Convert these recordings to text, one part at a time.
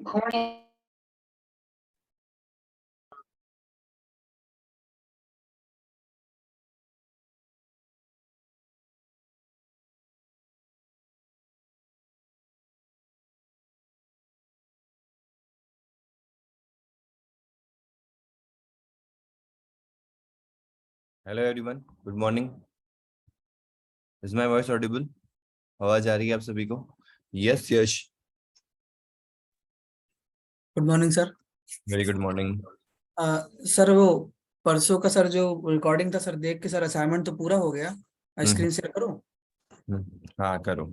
Hello everyone, good morning. Is my voice audible? आवाज आ रही है आप सभी को? Yes Yash. Good morning sir. Very good morning. Sir वो परसों का सर जो रिकॉर्डिंग था सर, देख के सर असाइनमेंट तो पूरा हो गया। स्क्रीन शेयर करूं? हाँ करो।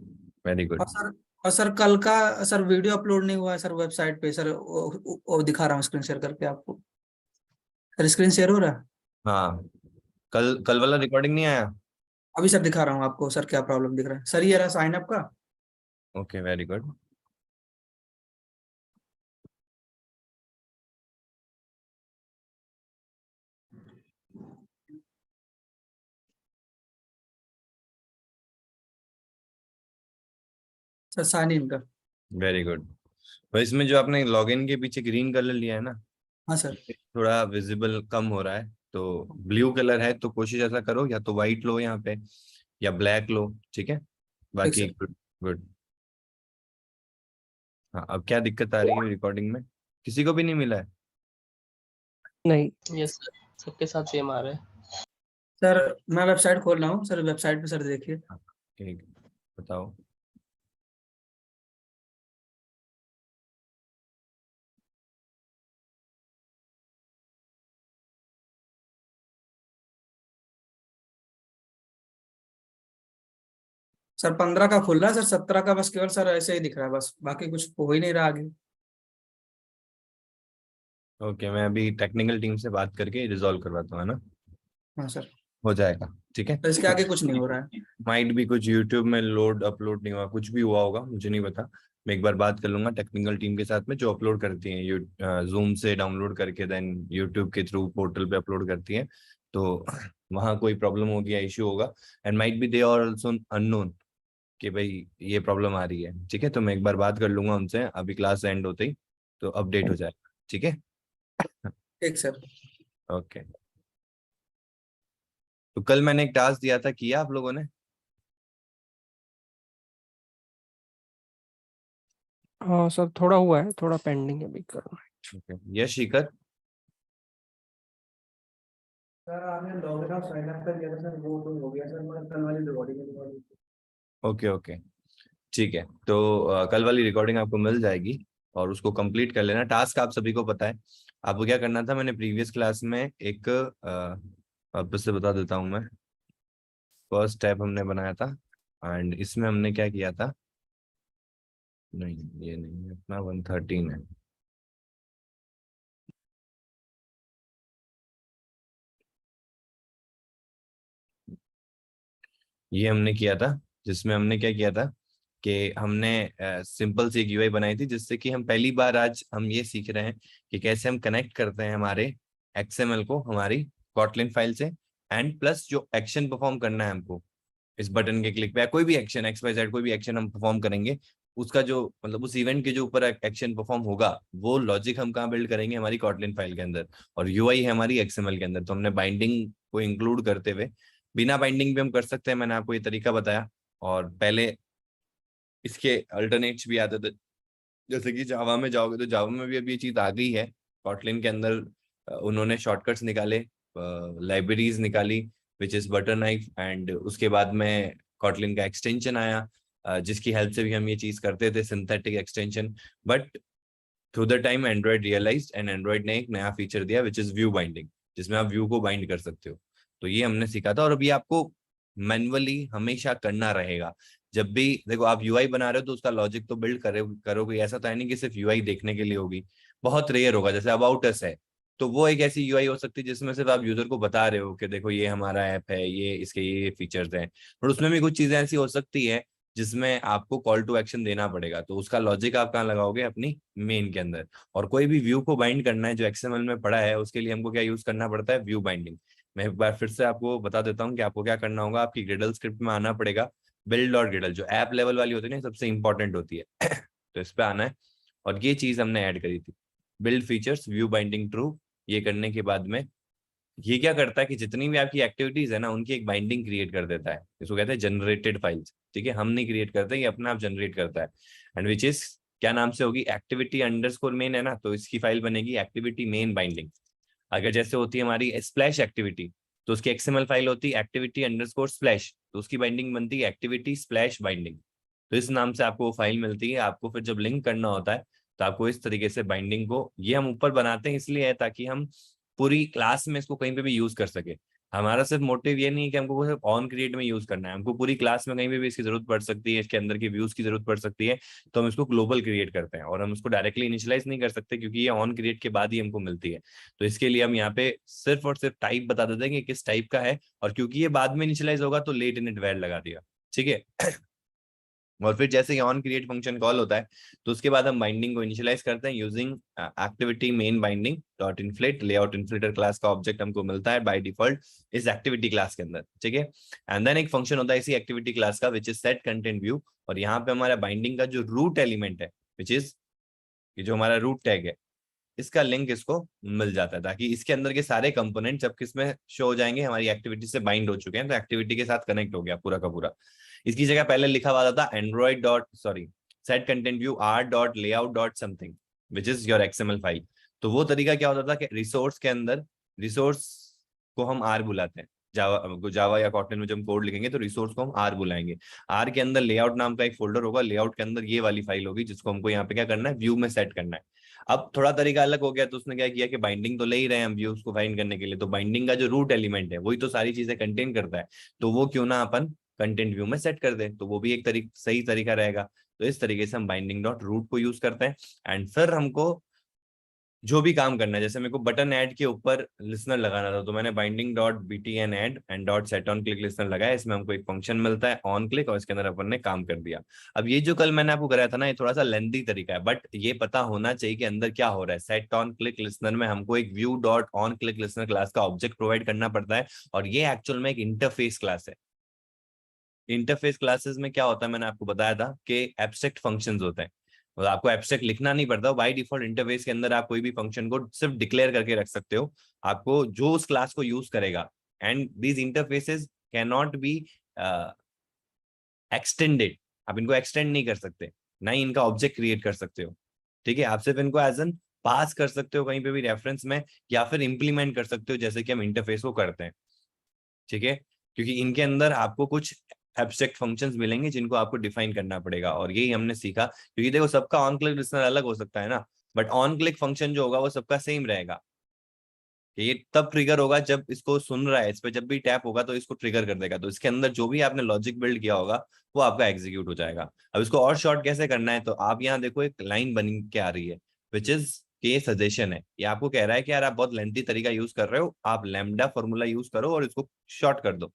वेरी और गुड। सर और सर कल का सर वीडियो अपलोड नहीं हुआ है सर वेबसाइट पे सर, वो दिखा रहा हूँ स्क्रीन शेयर करके आपको। सर स्क्रीन शेयर हो रहा है? हाँ, कल कल वाला रिकॉर्डिंग नहीं आया? अभी सर दिखा रहा हूँ आपको सर, क्या प्रॉब्लम दिख रहा है सर? ये रहा साइन अप का। Okay, very good. Sir sign in का। Very good. तो इसमें जो आपने लॉगिन के पीछे ग्रीन कलर लिया है ना, हाँ सर। थोड़ा विजिबल कम हो रहा है, तो ब्लू कलर है तो कोशिश ऐसा करो, या तो व्हाइट लो यहाँ पे या ब्लैक लो, ठीक है? ठीक बाकी सर। Good good. हाँ, अब क्या दिक्कत आ रही है रिकॉर्डिंग में? किसी को भी नहीं मिला है? नहीं, यस सर, सबके साथ सेम आ रहा है। सर मैं वेबसाइट खोल रहा हूँ सर, वेबसाइट पे सर देखिए। हाँ, ठीक, बताओ। सर 15 का खुल रहा है सर, 17 का बस केवल सर ऐसे ही दिख रहा है, बस बाकी कुछ हो ही नहीं रहा आगे। ओके, मैं अभी टेक्निकल टीम से बात करके रिजॉल्व करवाता हूँ, है ना? हाँ सर। हो जाएगा, ठीक है। तो इसके आगे कुछ नहीं हो रहा है। माइट भी कुछ यूट्यूब में लोड अपलोड नहीं हुआ, कुछ भी हुआ होगा, मुझे नहीं पता। मैं एक बार बात कर लूंगा टेक्निकल टीम के साथ में, जो अपलोड करती है जूम से डाउनलोड करके देन यूट्यूब के थ्रू पोर्टल पे अपलोड करती है। तो वहाँ कोई प्रॉब्लम होगी या इश्यू होगा, and might be they are also unknown कि भाई ये प्रॉब्लम आ रही है, ठीक है? तो मैं एक बार बात कर लूंगा उनसे अभी क्लास एंड होते ही, तो अपडेट हो जाएगा, ठीक है। ठीक सर। ओके। तो कल मैंने एक टास्क दिया था, किया आप लोगों ने? हाँ सर, थोड़ा हुआ है, थोड़ा पेंडिंग है, अभी करना है। ओके, यश शिखर। सर आपने लॉगिन और साइन अप कर दिया था सर, वो तो हो गया सर, मैं कल वाली रिकॉर्डिंग। ओके ओके, ठीक है। तो कल वाली रिकॉर्डिंग आपको मिल जाएगी और उसको कंप्लीट कर लेना। टास्क आप सभी को पता है आपको क्या करना था। मैंने प्रीवियस क्लास में एक वापस से बता देता हूँ मैं। फर्स्ट स्टेप हमने बनाया था, एंड इसमें हमने क्या किया था। नहीं, ये नहीं है, अपना 113 है। ये हमने किया था, जिसमें हमने क्या किया था कि हमने सिंपल सी एक यूआई बनाई थी, जिससे कि हम पहली बार आज हम ये सीख रहे हैं कि कैसे हम कनेक्ट करते हैं हमारे एक्सएमएल को हमारी कॉटलिन फाइल से, एंड प्लस जो एक्शन परफॉर्म करना है हमको इस बटन के क्लिक पे, या कोई भी एक्शन एक्स वाई जेड कोई भी एक्शन हम परफॉर्म करेंगे, उसका जो मतलब उस इवेंट के जो ऊपर एक्शन परफॉर्म होगा, वो लॉजिक हम कहाँ बिल्ड करेंगे? हमारी कॉटलिन फाइल के अंदर, और यूआई है हमारी एक्सएमएल के अंदर। तो हमने बाइंडिंग को इंक्लूड करते हुए, बिना बाइंडिंग भी हम कर सकते हैं, मैंने आपको ये तरीका बताया। और पहले इसके अल्टरनेट्स भी आते थे, जैसे कि जावा में जाओगे तो जावा में भी अभी ये चीज आ गई है। कॉटलिन के अंदर उन्होंने शॉर्टकट्स निकाले, लाइब्रेरीज निकाली, which is butter knife, and उसके बाद में कॉटलिन का एक्सटेंशन आया, जिसकी हेल्प से भी हम ये चीज करते थे, synthetic extension. But through the time Android realized, and Android ने एक नया फीचर दिया विच इज व्यू बाइंडिंग, जिसमें आप व्यू को बाइंड कर सकते हो। तो ये हमने सीखा था, और अभी आपको मैनुअली हमेशा करना रहेगा। जब भी देखो आप यूआई बना रहे हो तो उसका लॉजिक तो बिल्ड करोगे, ऐसा तो है नहीं कि सिर्फ यूआई देखने के लिए होगी। बहुत रेयर होगा, जैसे अबाउट अस है, तो वो एक ऐसी यूआई हो सकती है जिसमें सिर्फ आप यूजर को बता रहे हो कि देखो ये हमारा ऐप है, ये इसके ये फीचर्स हैं। और उसमें भी कुछ चीजें ऐसी हो सकती है जिसमें आपको कॉल टू एक्शन देना पड़ेगा, तो उसका लॉजिक आप कहाँ लगाओगे? अपनी मेन के अंदर। और कोई भी व्यू को बाइंड करना है जो एक्सएमएल में पड़ा है, उसके लिए हमको क्या यूज करना पड़ता है? View binding. मैं एक बार फिर से आपको बता देता हूँ कि आपको क्या करना होगा। आपकी ग्रिडल स्क्रिप्ट में आना पड़ेगा, बिल्ड और ग्रिडल जो ऐप लेवल वाली होती है ना, सबसे इंपॉर्टेंट होती है तो इस पे आना है, और ये चीज हमने ऐड करी थी, build features view binding true. ये करने के बाद में ये क्या करता है कि जितनी भी आपकी एक्टिविटीज है ना, उनकी एक बाइंडिंग क्रिएट कर देता है। इसको कहते हैं जनरेटेड फाइल्स। ठीक है, हम नहीं क्रिएट करते, ये अपने आप जनरेट करता है। एंड विच इज क्या नाम से होगी, एक्टिविटी अंडरस्कोर मेन है ना, तो इसकी फाइल बनेगी एक्टिविटी मेन बाइंडिंग। अगर जैसे होती है हमारी स्प्लैश एक्टिविटी, तो उसकी एक्सएमएल फाइल होती है एक्टिविटी अंडरस्कोर स्प्लैश, तो उसकी बाइंडिंग बनती है एक्टिविटी स्प्लैश बाइंडिंग। तो इस नाम से आपको वो फाइल मिलती है। आपको फिर जब लिंक करना होता है तो आपको इस तरीके से बाइंडिंग को, ये हम ऊपर बनाते हैं इसलिए है ताकि हम पूरी क्लास में इसको कहीं पे भी यूज कर सके। हमारा सिर्फ मोटिव ये नहीं है कि हमको सिर्फ ऑन क्रिएट में यूज करना है, हमको पूरी क्लास में कहीं पे भी इसकी जरूरत पड़ सकती है, इसके अंदर के व्यूज की जरूरत पड़ सकती है, तो हम इसको ग्लोबल क्रिएट करते हैं। और हम उसको डायरेक्टली इनिशियलाइज नहीं कर सकते क्योंकि ये ऑन क्रिएट के बाद ही हमको मिलती है। तो इसके लिए हम यहाँ पे सिर्फ और सिर्फ टाइप बता देते हैं कि किस टाइप का है, और क्योंकि ये बाद में इनिशियलाइज होगा तो लेट इनिट वैर लगा दिया। ठीक है। और फिर जैसे ही ऑन क्रिएट फंक्शन कॉल होता है तो उसके बाद हम बाइंडिंग को इनिशियलाइज करते हैं using activity main binding dot inflate. Layout inflater class का ऑब्जेक्ट हमको मिलता है बाय डिफॉल्ट इस एक्टिविटी क्लास के अंदर। ठीक है, एंड देन एक फंक्शन होता है इसी एक्टिविटी क्लास का which is set content view. और यहाँ पे हमारा बाइंडिंग का जो रूट एलिमेंट है विच इज ये जो हमारा रूट टैग है, इसका लिंक इसको मिल जाता है ताकि इसके अंदर के सारे कंपोनेंट जब किसमें शो हो जाएंगे, हमारी एक्टिविटी से बाइंड हो चुके हैं, तो एक्टिविटी के साथ कनेक्ट हो गया पूरा का पूरा। इसकी जगह पहले लिखा हुआ था Android dot sorry set content view R dot layout dot something which is your XML file. तो वो तरीका क्या होता था कि रिसोर्स के अंदर, रिसोर्स को हम आर बुलाते हैं, जावा या कॉटन में जब हम कोड लिखेंगे तो रिसोर्स को हम आर बुलाएंगे। आर के अंदर लेआउट नाम का एक फोल्डर होगा, लेआउट के अंदर ये वाली फाइल होगी जिसको हमको यहाँ पे क्या करना है, व्यू में सेट करना है। अब थोड़ा तरीका अलग हो गया, तो उसने क्या किया कि बाइंडिंग तो ले ही रहे हैं हम व्यूज को फाइंड करने के लिए, तो बाइंडिंग का जो रूट एलिमेंट है वही तो सारी चीजें कंटेन करता है, तो वो क्यों ना अपन कंटेंट व्यू में सेट कर दे, तो वो भी एक सही तरीका रहेगा। तो इस तरीके से हम बाइंडिंग डॉट रूट को यूज करते हैं। एंड फिर हमको जो भी काम करना है, जैसे मेरे को बटन ऐड के ऊपर लिसनर लगाना था, तो मैंने binding dot btn add and dot set on click listener लगाया। इसमें हमको एक फंक्शन मिलता है ऑन क्लिक, और इसके अंदर अपन ने काम कर दिया। अब ये जो कल मैंने आपको कराया था ना, ये थोड़ा सा लेंथी तरीका है, बट ये पता होना चाहिए कि अंदर क्या हो रहा है। सेट ऑन क्लिक लिसनर में हमको एक view dot on click listener class का ऑब्जेक्ट प्रोवाइड करना पड़ता है, और ये एक्चुअल में एक इंटरफेस क्लास है। इंटरफेस क्लासेस में क्या होता है, मैंने आपको बताया था कि एब्स्ट्रैक्ट फंक्शंस होते हैं, और आपको एब्स्ट्रैक्ट लिखना नहीं पड़ता। बाय डिफॉल्ट इंटरफेस के अंदर आप कोई भी फंक्शन को सिर्फ डिक्लेयर करके रख सकते हो, आपको जो उस क्लास को यूज करेगा। And these interfaces can not be extended, आप इनको एक्सटेंड नहीं कर सकते, ना ही इनका ऑब्जेक्ट क्रिएट कर सकते हो। ठीक है, आप सिर्फ इनको एज एन पास कर सकते हो कहीं पे भी रेफरेंस में, या फिर इंप्लीमेंट कर सकते हो जैसे कि हम इंटरफेस को करते हैं। ठीक है, क्योंकि इनके अंदर आपको कुछ एब्स्ट्रैक्ट फंक्शंस मिलेंगे जिनको आपको डिफाइन करना पड़ेगा, और यही हमने सीखा। क्योंकि देखो सबका ऑन क्लिक लिसनर अलग हो सकता है ना, बट ऑन क्लिक फंक्शन जो होगा वो सबका सेम रहेगा। ये तब ट्रिगर होगा जब इसको सुन रहा है, इस पे जब भी टैप होगा तो इसको ट्रिगर कर देगा, तो इसके अंदर जो भी आपने लॉजिक बिल्ड किया होगा वो आपका एग्जीक्यूट हो जाएगा। अब इसको और शॉर्ट कैसे करना है, तो आप यहाँ देखो एक लाइन बन के आ रही है विच इज के सजेशन है। ये आपको कह रहा है कि यार आप बहुत लेंथी तरीका यूज कर रहे हो, आप लैम्डा फॉर्मूला यूज करो और इसको शॉर्ट कर दो,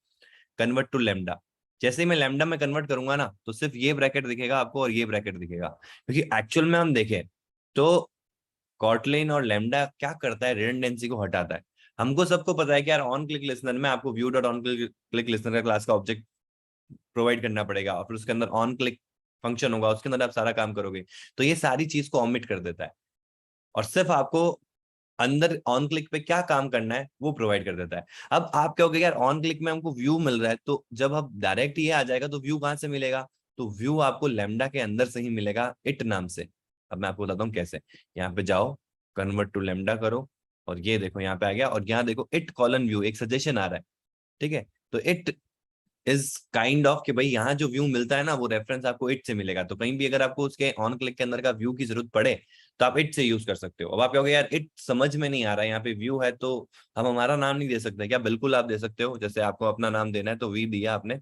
कन्वर्ट टू लैम्डा। जैसे ही मैं लैम्डा में कन्वर्ट करूंगा ना, तो सिर्फ ये ब्रैकेट दिखेगा आपको और ये ब्रैकेट दिखेगा, क्योंकि एक्चुअल में हम देखें तो कॉटलिन और लैम्डा क्या करता है, रिडंडेंसी को हटाता है। हमको सबको पता है कि यार ऑन क्लिक लिसनर में आपको view dot on click listener का क्लास का ऑब्जेक्ट प्रोवाइड करना पड़ेगा, और फिर उसके अंदर ऑन क्लिक फंक्शन होगा, उसके अंदर आप सारा काम करोगे, तो ये सारी चीज को ऑमिट कर देता है, और सिर्फ आपको अंदर ऑन क्लिक पे क्या काम करना है वो प्रोवाइड कर देता है। अब आप कहोगे यार ऑन क्लिक में हमको व्यू मिल रहा है, तो जब अब डायरेक्ट ये आ जाएगा तो व्यू कहां से मिलेगा, तो व्यू आपको लैम्डा के अंदर से ही मिलेगा, इट नाम से। अब मैं आपको बताता हूँ कैसे। यहाँ पे जाओ, कन्वर्ट टू लैम्डा करो, और ये देखो यहाँ पे आ गया, और यहाँ देखो इट कॉलन व्यू, एक सजेशन आ रहा है। ठीक है, तो इट इज काइंड ऑफ कि भाई यहाँ जो व्यू मिलता है ना वो रेफरेंस आपको इट से मिलेगा, तो कहीं भी अगर आपको उसके ऑन क्लिक के अंदर का व्यू की जरूरत पड़े तो आप इट से यूज कर सकते हो। अब आप कहोगे यार इट समझ में नहीं आ रहा है, यहाँ पे व्यू है तो हम हमारा नाम नहीं दे सकते क्या, बिल्कुल आप दे सकते हो। जैसे आपको अपना नाम देना है तो वी दिया आपने,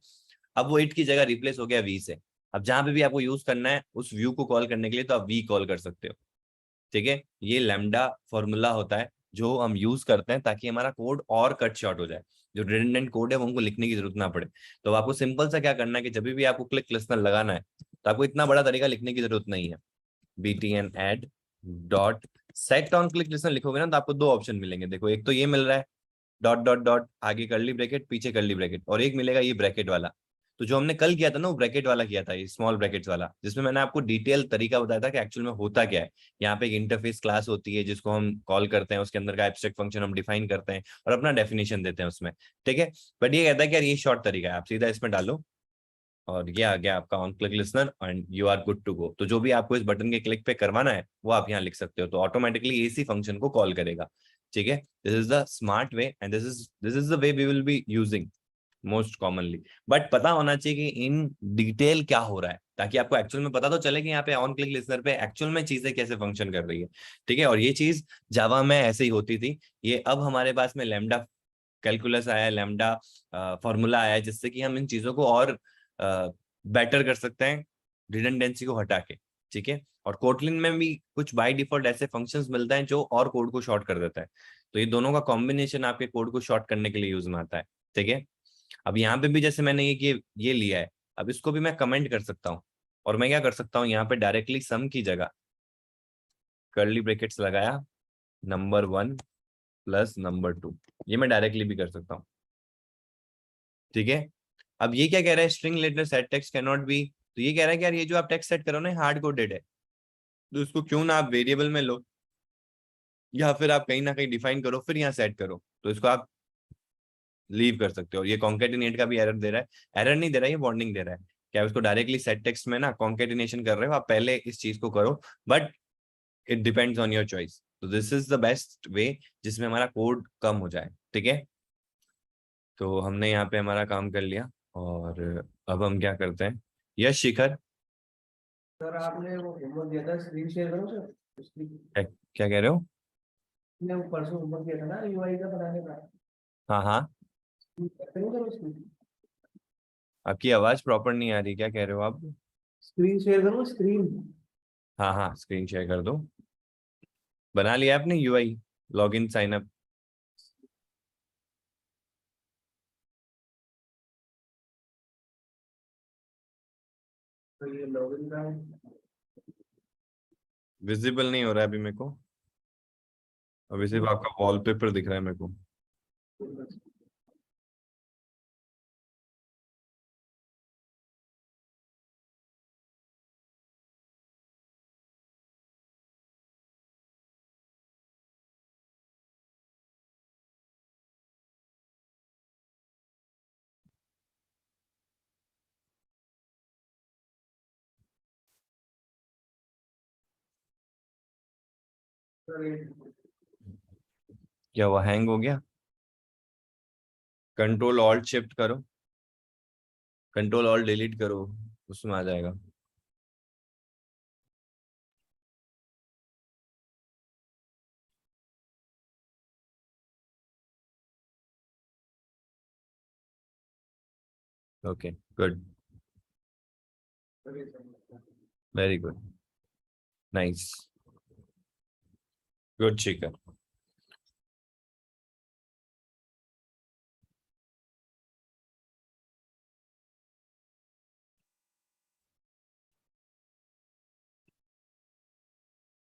अब वो इट की जगह रिप्लेस हो गया वी से। अब जहां पे भी आपको यूज करना है उस व्यू को कॉल करने के लिए तो आप वी कॉल कर सकते हो। ठीक है, ये लैम्डा फॉर्मूला होता है जो हम यूज करते हैं ताकि हमारा कोड और कट शॉर्ट हो जाए, जो रिडंडेंट कोड है वो हमको लिखने की जरूरत ना पड़े। तो आपको सिंपल सा क्या करना है कि जब भी आपको क्लिक लिसनर लगाना है तो आपको इतना बड़ा तरीका लिखने की जरूरत नहीं है। btn add dot set on click listener लिखोगे ना तो आपको दो ऑप्शन मिलेंगे। देखो एक तो ये मिल रहा है डॉट डॉट डॉट आगे कर्ली ब्रैकेट पीछे कर्ली ब्रैकेट, और एक मिलेगा ये ब्रैकेट वाला। तो जो हमने कल किया था ना वो ब्रैकेट वाला किया था, ये स्मॉल ब्रैकेट्स वाला, जिसमें मैंने आपको डिटेल तरीका बताया था कि एक्चुअल में होता क्या है। यहाँ पे एक इंटरफेस क्लास होती है जिसको हम कॉल करते हैं, उसके अंदर का एब्स्ट्रैक्ट फंक्शन हम डिफाइन करते हैं और अपना डेफिनेशन देते हैं उसमें, ठीक है। बट ये कहता है कि यार ये शॉर्ट तरीका है, आप सीधा इसमें डालो और ये आ गया आपका on click listener and you are good to go. तो जो भी आपको इस बटन के क्लिक पे करवाना है वो आप यहाँ लिख सकते हो, तो ऑटोमेटिकली इसी फंक्शन को कॉल करेगा, ठीक है। This is the smart way and this is the way we will be using most commonly. But पता होना चाहिए कि इन डिटेल क्या हो रहा है, ताकि आपको एक्चुअल में पता तो चले कि यहाँ पे ऑन क्लिक लिसनर पे एक्चुअल में चीजें कैसे फंक्शन कर रही है, ठीक है। और ये चीज जावा में ऐसे ही होती थी, ये अब हमारे पास में लैम्डा कैलकुलस आया है, लैम्डा फॉर्मूला आया है, जिससे कि हम इन चीजों को और बेटर कर सकते हैं रिडंडेंसी को हटा के, ठीक है। और कोटलिन में भी कुछ बाय डिफॉल्ट ऐसे फंक्शंस मिलते हैं जो और कोड को शॉर्ट कर देता है, तो ये दोनों का कॉम्बिनेशन आपके कोड को शॉर्ट करने के लिए यूज में आता है, ठीक है। अब यहाँ पे भी जैसे मैंने ये लिया है, अब इसको भी मैं कमेंट कर सकता हूँ, और मैं क्या कर सकता हूँ यहाँ पे डायरेक्टली सम की जगह कर्ली ब्रैकेट्स लगाया, नंबर 1 प्लस नंबर 2, ये मैं डायरेक्टली भी कर सकता हूँ, ठीक है। अब ये क्या कह रहा है, string letter set text can not be, तो ये कह रहा है कि यार ये जो आप टेक्स्ट सेट करो ना हार्ड कोडेड है, तो इसको क्यों ना आप वेरिएबल में लो या फिर आप कहीं ना कहीं डिफाइन करो फिर यहाँ सेट करो, तो इसको आप लीव कर सकते हो। ये कॉन्केटिनेट का भी एरर दे रहा है, एरर नहीं दे रहा है, ये वार्निंग दे रहा है कि आप इसको डायरेक्टली सेट टेक्स्ट में ना कॉन्केटिनेशन कर रहे हो, आप पहले इस चीज को करो, but it depends on your choice. तो this is the best way जिसमें हमारा कोड कम हो जाए, ठीक है। तो हमने यहाँ पे हमारा काम कर लिया, और अब हम क्या करते हैं, यश शिखर सर आपने वो होमवर्क दिया था, स्क्रीन शेयर करो सर उसकी। क्या कह रहे हो? मैं वो परसों होमवर्क दिया था ना यूआई का बनाने का, हाँ हाँ, करते हो सर उसकी। आपकी आवाज प्रॉपर नहीं आ रही, क्या कह रहे हो आप? स्क्रीन शेयर करो स्क्रीन। हाँ हाँ, स्क्रीन शेयर कर दो। बना लिया आपने यूआई, लॉगिन साइन अप? तो ये लॉगिन का विजिबल नहीं हो रहा है अभी मेरे को, अभी सिर्फ आपका वॉलपेपर दिख रहा है मेरे को। क्या हुआ, हैंग हो गया? कंट्रोल ऑल्ट शिफ्ट करो, कंट्रोल ऑल्ट डिलीट करो, उसमें आ जाएगा। Okay good, very good, nice, good Shikhar.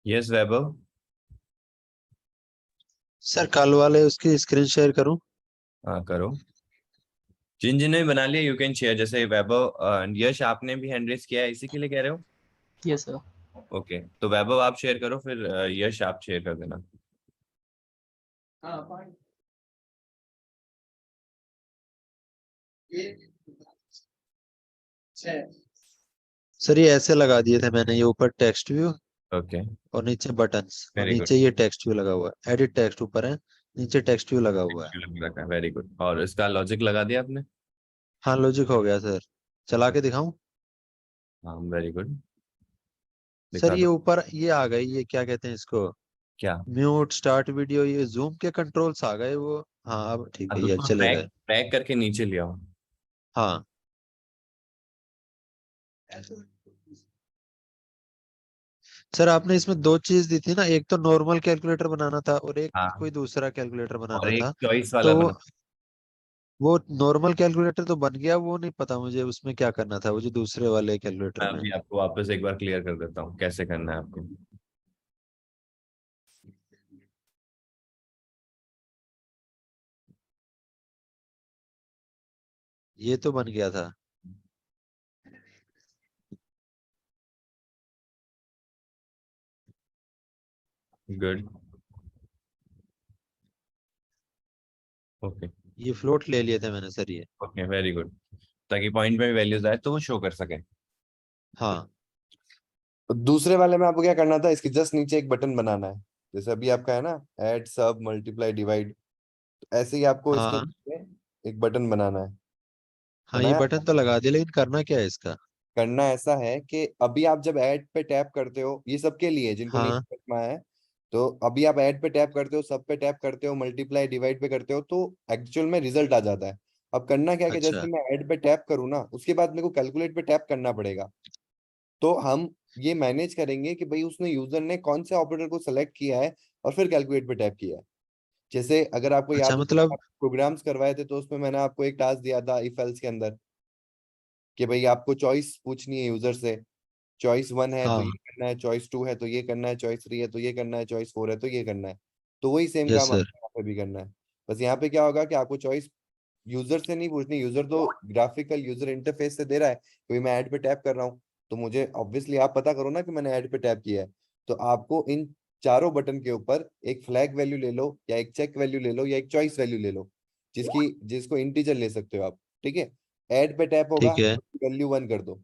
Yes Vaibhav. Sir कल वाले उसकी स्क्रीन शेयर करूं? हाँ करो, जिन जिन ने बना लिया यू कैन शेयर, जैसे वैभव यश आपने भी हैंड रेस किया है, इसी के लिए कह रहे हो? Yes sir. ओके, तो वैभव आप शेयर करो, फिर यश आप शेयर कर देना। हाँ सर ये ऐसे लगा दिए थे मैंने, ये ऊपर टेक्स्ट व्यू ओके, और नीचे बटन्स और वेरी गुड, नीचे ये टेक्स्ट व्यू लगा हुआ है, एडिट टेक्स्ट ऊपर है, नीचे टेक्स्ट व्यू लगा हुआ है। वेरी गुड, और इसका लॉजिक लगा दिया आपने? हाँ लॉजिक हो गया सर, चला के दिखाऊं? हाँ वेरी गुड, सर दिखा ये दो। ऊपर ये आ गई, ये क्या कहते हैं इसको, क्या? म्यूट स्टार्ट वीडियो, ये जूम के कंट्रोल्स आ गए वो। हाँ अब ठीक हाँ है, तो ये उसको चले ट्रैक गए। ट्रैक करके नीचे ले आओ। हाँ सर आपने इसमें दो चीज दी थी ना, एक तो नॉर्मल कैलकुलेटर बनाना था और एक हाँ, कोई दूसरा कैलकुलेटर और बनाना एक था। चॉइस वाला तो बना। वो नॉर्मल कैलकुलेटर तो बन गया, वो नहीं पता मुझे उसमें क्या करना था, वो जो दूसरे वाले मैं कैलकुलेटर में। अभी आपको वापस एक बार क्लियर कर देता हूँ कैसे करना है आपको। ये तो बन गया था। गुड, ओके ये फ्लोट ले लिए थे मैंने सर ये। Okay, very good. ताकि पॉइंट में भी वैल्यूज आए तो वो शो कर सके। हाँ तो दूसरे वाले में आपको क्या करना था, इसके जस्ट नीचे एक बटन बनाना है। जैसे अभी आपका है ना, ऐड सब मल्टीप्लाई डिवाइड, तो ऐसे ही आपको इसके हाँ नीचे एक बटन बनाना है। हाँ, ये बनाया? बटन तो लगा दिया, लेकिन करना क्या है इसका? करना ऐसा है कि अभी आप जब ऐड पे टैप करते हो, ये सबके लिए जिनको नहीं हाँ समझ में आया है, तो अभी आप ऐड पे टैप करते हो, सब पे टैप करते हो, मल्टीप्लाई डिवाइड पे करते हो, तो एक्चुअल में रिजल्ट आ जाता है। अब करना क्या है कि अच्छा जैसे मैं ऐड पे टैप करूँ ना, उसके बाद मेरे को कैलकुलेट पे टैप करना पड़ेगा। तो हम ये मैनेज करेंगे कि भाई उसने यूजर ने कौन से ऑपरेटर को सिलेक्ट किया है और फिर कैलकुलेट पे टैप किया है। जैसे अगर आपको अच्छा, याद हो, मतलब प्रोग्राम्स करवाए थे तो उसमें मैंने आपको एक टास्क दिया था इफ एल्स के अंदर, कि भाई आपको चॉइस पूछनी है यूजर से। चॉइस 1 है तो हाँ ये करना है, चॉइस 2 है तो ये करना है, चॉइस 3 है तो ये करना है, चॉइस 4 है तो ये करना है। तो वही सेम यस काम सर। आपको यहाँ पे भी करना है। बस यहाँ पे क्या होगा कि आपको चॉइस यूजर से नहीं पूछनी। यूजर तो ग्राफिकल यूजर इंटरफेस से दे रहा है कि भाई मैं ऐड पे टैप कर रहा हूँ, तो मुझे ऑब्वियसली आप पता करो ना कि मैंने ऐड पे टैप किया है। तो आपको इन चारों बटन के ऊपर एक फ्लैग वैल्यू ले लो, या एक चेक वैल्यू ले लो, या एक चॉइस वैल्यू ले लो, जिसको इंटीजर ले सकते हो आप। ठीक है? ऐड पे टैप होगा, ठीक है। वैल्यू 1 कर दो।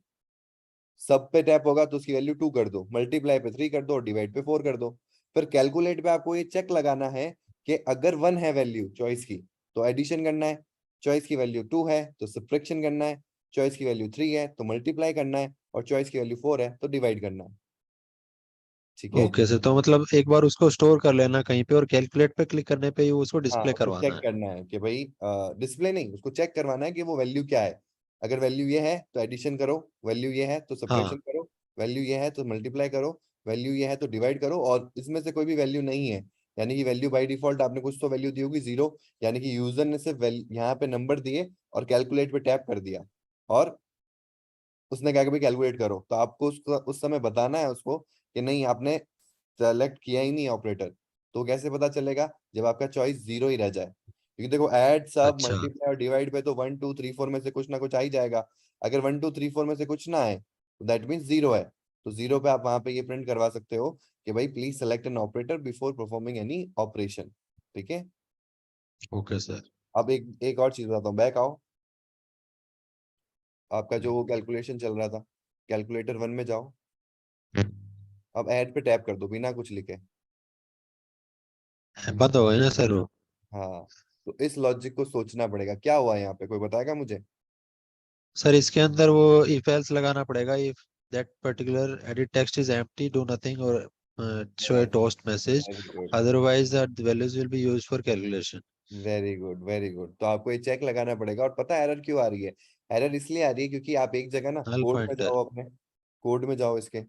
सब पे टैप होगा तो उसकी वैल्यू 2 कर दो, मल्टीप्लाई पे 3 कर दो, डिवाइड पे 4 कर दो। फिर कैलकुलेट पे आपको ये चेक लगाना है कि अगर 1 है वैल्यू चॉइस की तो एडिशन करना है, चॉइस की वैल्यू 2 है तो सब्ट्रैक्शन करना है, चॉइस की वैल्यू 3 है तो मल्टीप्लाई करना है, और चॉइस की वैल्यू 4 है तो डिवाइड करना है। ठीक है? ओके सर, तो मतलब एक बार उसको स्टोर कर लेना कहीं पे, और कैलकुलेट पे क्लिक करने पे ही उसको हाँ, डिस्प्ले उसको करवाना चेक है। करना है कि भाई डिस्प्ले नहीं, उसको चेक करवाना है कि वो वैल्यू क्या है। अगर वैल्यू ये है तो एडिशन करो, वैल्यू ये है तो सब्ट्रैक्शन हाँ करो, वैल्यू ये है तो मल्टीप्लाई करो, वैल्यू ये है तो डिवाइड करो, और इसमें से कोई भी वैल्यू नहीं है, यानी कि वैल्यू बाय डिफॉल्ट आपने कुछ तो वैल्यू दी होगी 0, यानी कि यूजर ने सिर्फ यहाँ पे नंबर दिए और कैलकुलेट पे टैप कर दिया, और उसने कहा कि भाई कैलकुलेट करो, तो आपको उसको उस समय बताना है उसको कि नहीं, आपने सेलेक्ट किया ही नहीं ऑपरेटर। तो कैसे पता चलेगा? जब आपका चॉइस 0 ही रह जाए, क्योंकि देखो ऐड सब अच्छा मल्टीप्लाई और डिवाइड पे तो 1 2 3 4 में से कुछ ना कुछ आ ही जाएगा। अगर 1 2 3 4 में से कुछ ना आए तो दैट मीन्स 0 है। तो 0 पे आप वहां पे ये प्रिंट करवा सकते हो कि भाई please select an operator before performing any operation. ठीक है? Okay sir. अब एक एक और चीज बताता हूँ, बैक आओ। आपका जो वो कैलकुलेशन चल रहा था, कैलकुलेटर 1 में जाओ। अब ऐड पे टैप कर दो बिना कुछ लिखे। बंद हो गई ना सर वो? हाँ, तो इस लॉजिक को सोचना पड़ेगा, क्या हुआ यहाँ पे, कोई बताएगा मुझे? सर इसके अंदर वो इफ एल्स लगाना पड़ेगा। If that particular edit text is empty, do nothing और show a toast message, very good, otherwise the values will be used for calculation. Very good, very good. तो आपको ये चेक लगाना पड़ेगा। और पता है एरर क्यों आ रही है? एरर इसलिए आ रही है क्योंकि आप एक जगह ना नल कोड में पॉइंटर। जाओ, अपने कोड में जाओ, इसके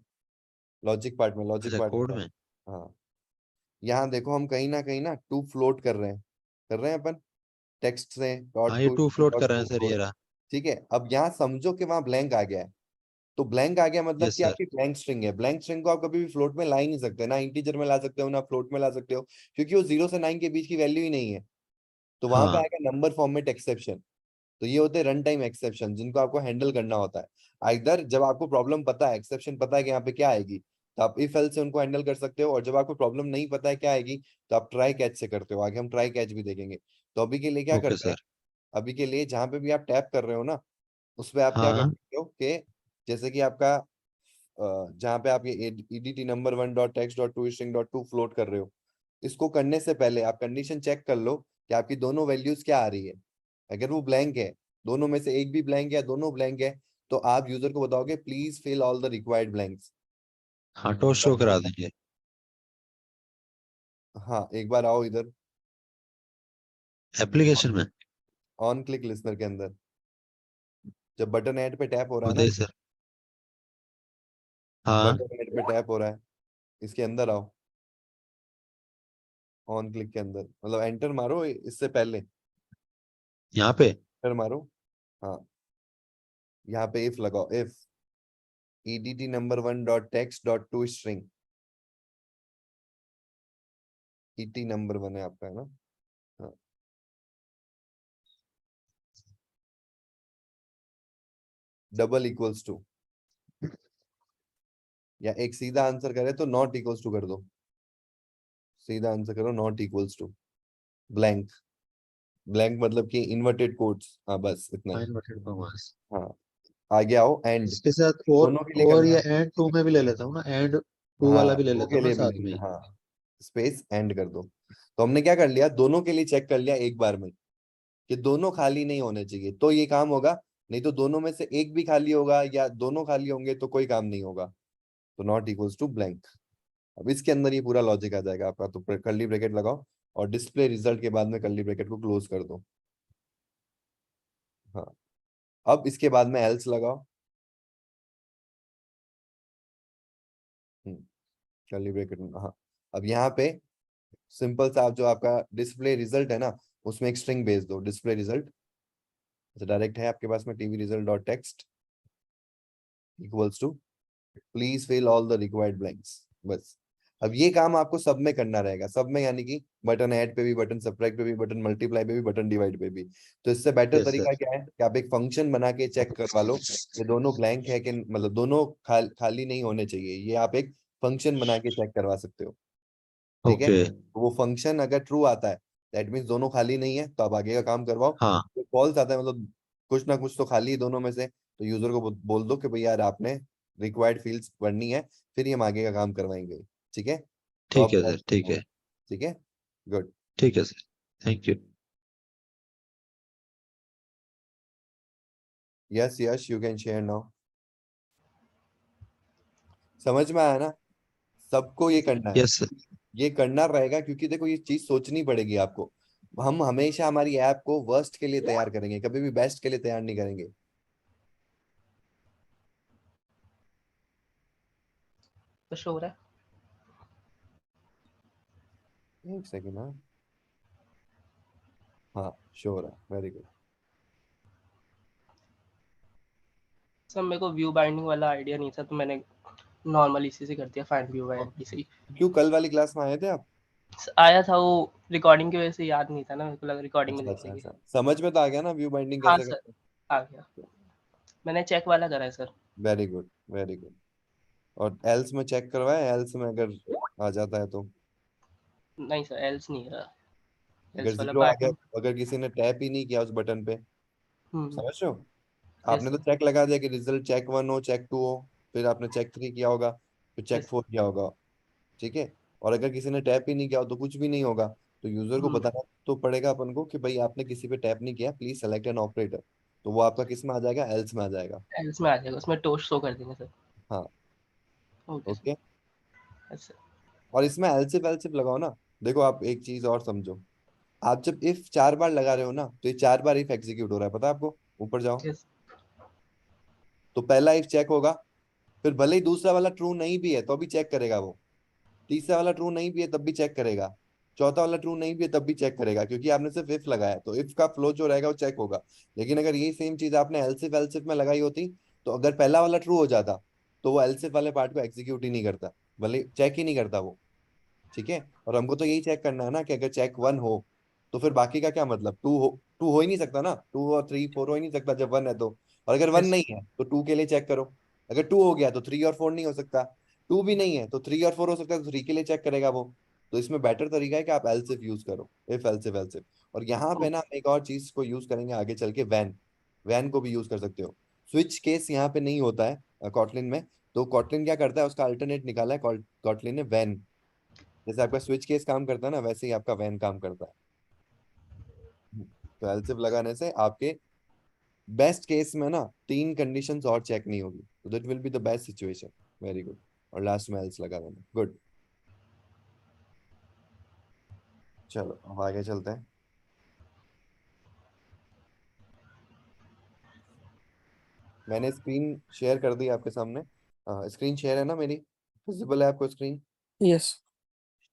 लॉजिक अच्छा, पार्ट में कोड जाओ। में। हाँ, यहाँ देखो हम कहीं ना टू फ्लोट कर रहे हैं अपन, टेक्स्ट से हाँ, डॉट ये टू टू फ्लोट डॉट कर रहे टू हैं सर, ये फ्लोट। रहा। ठीक है? अब यहाँ समझो कि वहां ब्लैंक आ गया है। तो ब्लैंक आ गया मतलब यस कि सर। आपकी ब्लैंक स्ट्रिंग है। ब्लैंक स्ट्रिंग को आप कभी भी फ्लोट में ला ही नहीं सकते, ना इंटीजर में ला सकते हो ना फ्लोट में ला सकते हो, क्योंकि वो 0 से 9 के बीच की वैल्यू ही नहीं है। तो वहां पे हाँ आएगा नंबर फॉर्मेट एक्सेप्शन। तो ये होते हैं रन टाइम एक्सेप्शन, जिनको आपको हैंडल करना होता है। इधर जब आपको प्रॉब्लम पता है, एक्सेप्शन पता है कि यहाँ पे क्या आएगी, तो आप इफ एल्स से उनको हैंडल कर सकते हो। और जब आपको प्रॉब्लम नहीं पता है क्या आएगी, तो आप ट्राई कैच से करते हो। आगे हम ट्राई कैच भी देखेंगे। तो अभी के लिए क्या ओके करते हैं, सर। अभी के लिए जहां पे भी आप टैप कर रहे हो ना, उस पे आप क्या कर हाँ सकते हो कि जैसे कि आपका जहाँ पे आप ये EDT number 1 dot text dot to string dot to float कर रहे हो, इसको करने से पहले आप कंडीशन चेक कर लो कि आपकी दोनों वैल्यूज क्या आ रही है। अगर वो ब्लैंक है, दोनों में से एक भी ब्लैंक है, दोनों ब्लैंक है, तो आप यूजर को बताओगे please fill all the required blanks. हाँ, टोस्ट शो करा देंगे। हाँ, एक बार आओ इधर, एप्लीकेशन में। ऑन क्लिक लिसनर के अंदर, जब बटन ऐड पे टैप हो रहा है ना, बताइए सर। हाँ, बटन ऐड पे टैप हो रहा है, इसके अंदर आओ। ऑन क्लिक के अंदर मतलब एंटर मारो इससे पहले, यहाँ पे। एंटर मारो। हाँ, यहाँ पे इफ लगाओ, if EDT number 1 dot text dot to string, ET number 1 है आपका, है ना? हाँ, डबल इक्वल्स टू, या एक सीधा आंसर करे तो नॉट इक्वल्स टू कर दो। सीधा आंसर करो, not equals to blank. Blank मतलब कि इन्वर्टेड कोट्स, हाँ बस इतना ही। Inverted commas. हाँ आगे आओ, एंड इसके साथ दोनों के लिए और करना ये है। एंड टू में भी ले लेता हूँ ना, एंड टू वाला हाँ भी ले टू लेता के हूँ ना लिए भी साथ में लिखना, ही। हाँ स्पेस एंड कर दो। तो हमने क्या कर लिया, दोनों के लिए चेक कर लिया एक बार में कि दोनों खाली नहीं होने चाहिए, तो ये काम होगा। नहीं तो दोनों में से एक भी खाली होगा या दोनों खाली होंगे तो कोई काम नहीं होगा। तो नॉट इक्वल्स टू ब्लैंक। अब इसके अंदर ये पूरा लॉजिक आ जाएगा आपका। तो कर्ली ब्रैकेट लगाओ और डिस्प्ले रिजल्ट के बाद में कर्ली ब्रैकेट को क्लोज कर दो। हाँ अब इसके बाद में एल्स लगाओ। कर्ली ब्रैकेट, हाँ। अब यहाँ पे सिंपल सा, आप जो आपका डिस्प्ले रिजल्ट है ना, उसमें एक स्ट्रिंग भेज दो, डिस्प्ले रिजल्ट डायरेक्ट है आपके पास में, TV result dot text equals to please fill all the required blanks. बस अब ये काम आपको सब में करना रहेगा, सब में, यानी कि बटन ऐड पे भी, बटन सब्ट्रैक्ट पे भी, बटन मल्टीप्लाई पे भी, बटन डिवाइड पे भी। तो इससे बेटर यस तरीका सर। क्या है कि आप एक फंक्शन बना के चेक करवा लो कि दोनों ब्लैंक है कि मतलब दोनों खाली नहीं होने चाहिए। ये आप एक फंक्शन बना के चेक करवा सकते हो, ठीक है। ओके। तो वो फंक्शन अगर ट्रू आता है दैट मीन्स दोनों खाली नहीं है, तो आप आगे का काम करवाओ। हाँ तो फॉल्स आता है मतलब कुछ ना कुछ तो खाली है दोनों में से, तो यूजर को बोल दो कि भाई यार आपने रिक्वायर्ड फील्ड्स भरनी है, फिर ही हम आगे का काम करवाएंगे, ठीक है। तो ठीक अब है सर, ठीक है। ठीक है, गुड। ठीक है sir, thank you. Yes yes you can share now. समझ में आया ना, सबको ये करना है, यस सर। ये करना रहेगा, क्योंकि देखो ये चीज सोचनी पड़ेगी आपको। हम हमेशा हमारी ऐप को वर्स्ट के लिए तैयार करेंगे, कभी भी बेस्ट के लिए तैयार नहीं करेंगे। तो शो हो रहा है। एक सेकेंड, हाँ हाँ शो हो रहा है, वेरी गुड। सर मेरे को व्यू बाइंडिंग वाला आइडिया नहीं था, तो मैंने नॉर्मल इसी से कर दिया, फाइंड व्यू बाइंड से ही। क्यों, कल वाली क्लास में आए थे आप? आया था, वो रिकॉर्डिंग की वजह से याद नहीं था ना, मेरे को लगा रिकॉर्डिंग में अच्छा देख अच्छा लेंगे। अच्छा, समझ में तो आ गया ना व्यू बाइंडिंग हाँ कैसे सर, करते आ गया। मैंने चेक वाला करा है सर। हैं। Very good very good. और एल्स में चेक करवाया, एल्स में अगर आ जाता है तो? नहीं सर, एल्स नहीं है, अगर एल्स वाला जीरो आ पार्ट गया, में। अगर किसी ने टैप ही नहीं किया उस बटन पे, हम्म। समझ रहे हो? यस आपने तो सर। चेक लगा दिया कि रिजल्ट चेक 1 हो, चेक 2 हो, फिर आपने चेक 3 किया होगा, फिर चेक यस। 4 किया होगा, ठीक है। और अगर किसी ने टैप ही नहीं किया हो तो कुछ भी नहीं होगा। तो यूजर को हम्म। बताना तो पड़ेगा अपन को कि भाई आपने किसी पे टैप नहीं किया, प्लीज सेलेक्ट एन ऑपरेटर। तो वो आपका किस में आ जाएगा, एल्स में आ जाएगा। एल्स में आ जाएगा, उसमें टोस्ट शो कर देंगे सर। हाँ okay sir. Okay. Yes sir. और इसमें एलसिफ एलसिफ लगाओ ना। देखो आप एक चीज और समझो, आप जब इफ 4 बार लगा रहे हो ना, तो ये 4 बार इफ एग्जीक्यूट हो रहा है, पता है आपको? ऊपर जाओ, यस। तो पहला इफ चेक होगा, फिर भले ही दूसरा वाला ट्रू नहीं भी है तो भी चेक करेगा वो, तीसरा वाला ट्रू नहीं भी है तब भी चेक करेगा, चौथा वाला ट्रू नहीं भी है तब भी चेक करेगा, क्योंकि आपने सिर्फ इफ लगाया है, तो इफ का फ्लो जो रहेगा वो चेक होगा। लेकिन अगर ये सेम चीज आपने एलसिफ एलसिफ में लगाई होती, तो अगर पहला वाला ट्रू हो जाता, तो वो एलसिफ वाले पार्ट को एग्जीक्यूट ही नहीं करता, भले चेक ही नहीं करता वो, ठीक है। और हमको तो यही चेक करना है ना कि अगर चेक 1 हो तो फिर बाकी का क्या मतलब, 2 हो ही नहीं सकता ना, 2 और 3 4 हो ही नहीं सकता जब 1 है तो। और अगर 1 यस। नहीं है तो 2 के लिए चेक करो। अगर 2 हो गया तो 3 और 4 नहीं हो सकता, 2 भी नहीं है तो 3 और 4 हो सकता है, तो 3 के लिए चेक करेगा वो। तो इसमें बेटर तरीका है कि आप एलसिफ यूज करो, इफ एलसिफ एलसिफ। और यहाँ पे ना हम एक और चीज को यूज करेंगे आगे चल के, वैन। वैन को भी यूज कर सकते हो। स्विच केस यहाँ पे नहीं होता है कॉटलिन में। तो कॉटलिन क्या करता है, उसका अल्टरनेट निकाला है कॉटलिन ने, वैन। जैसे आपका स्विच केस काम करता है ना, वैसे ही आपका वैन काम करता है। तो एलसिफ लगाने से आपके बेस्ट केस में ना 3 कंडीशंस और चेक नहीं होगी, तो that will be the best situation. Very good. और लास्ट में एल्स लगा देना, गुड। चलो अब आगे चलते हैं। मैंने स्क्रीन शेयर कर दी आपके सामने। स्क्रीन शेयर है ना मेरी, विजिबल है आपको स्क्रीन? यस।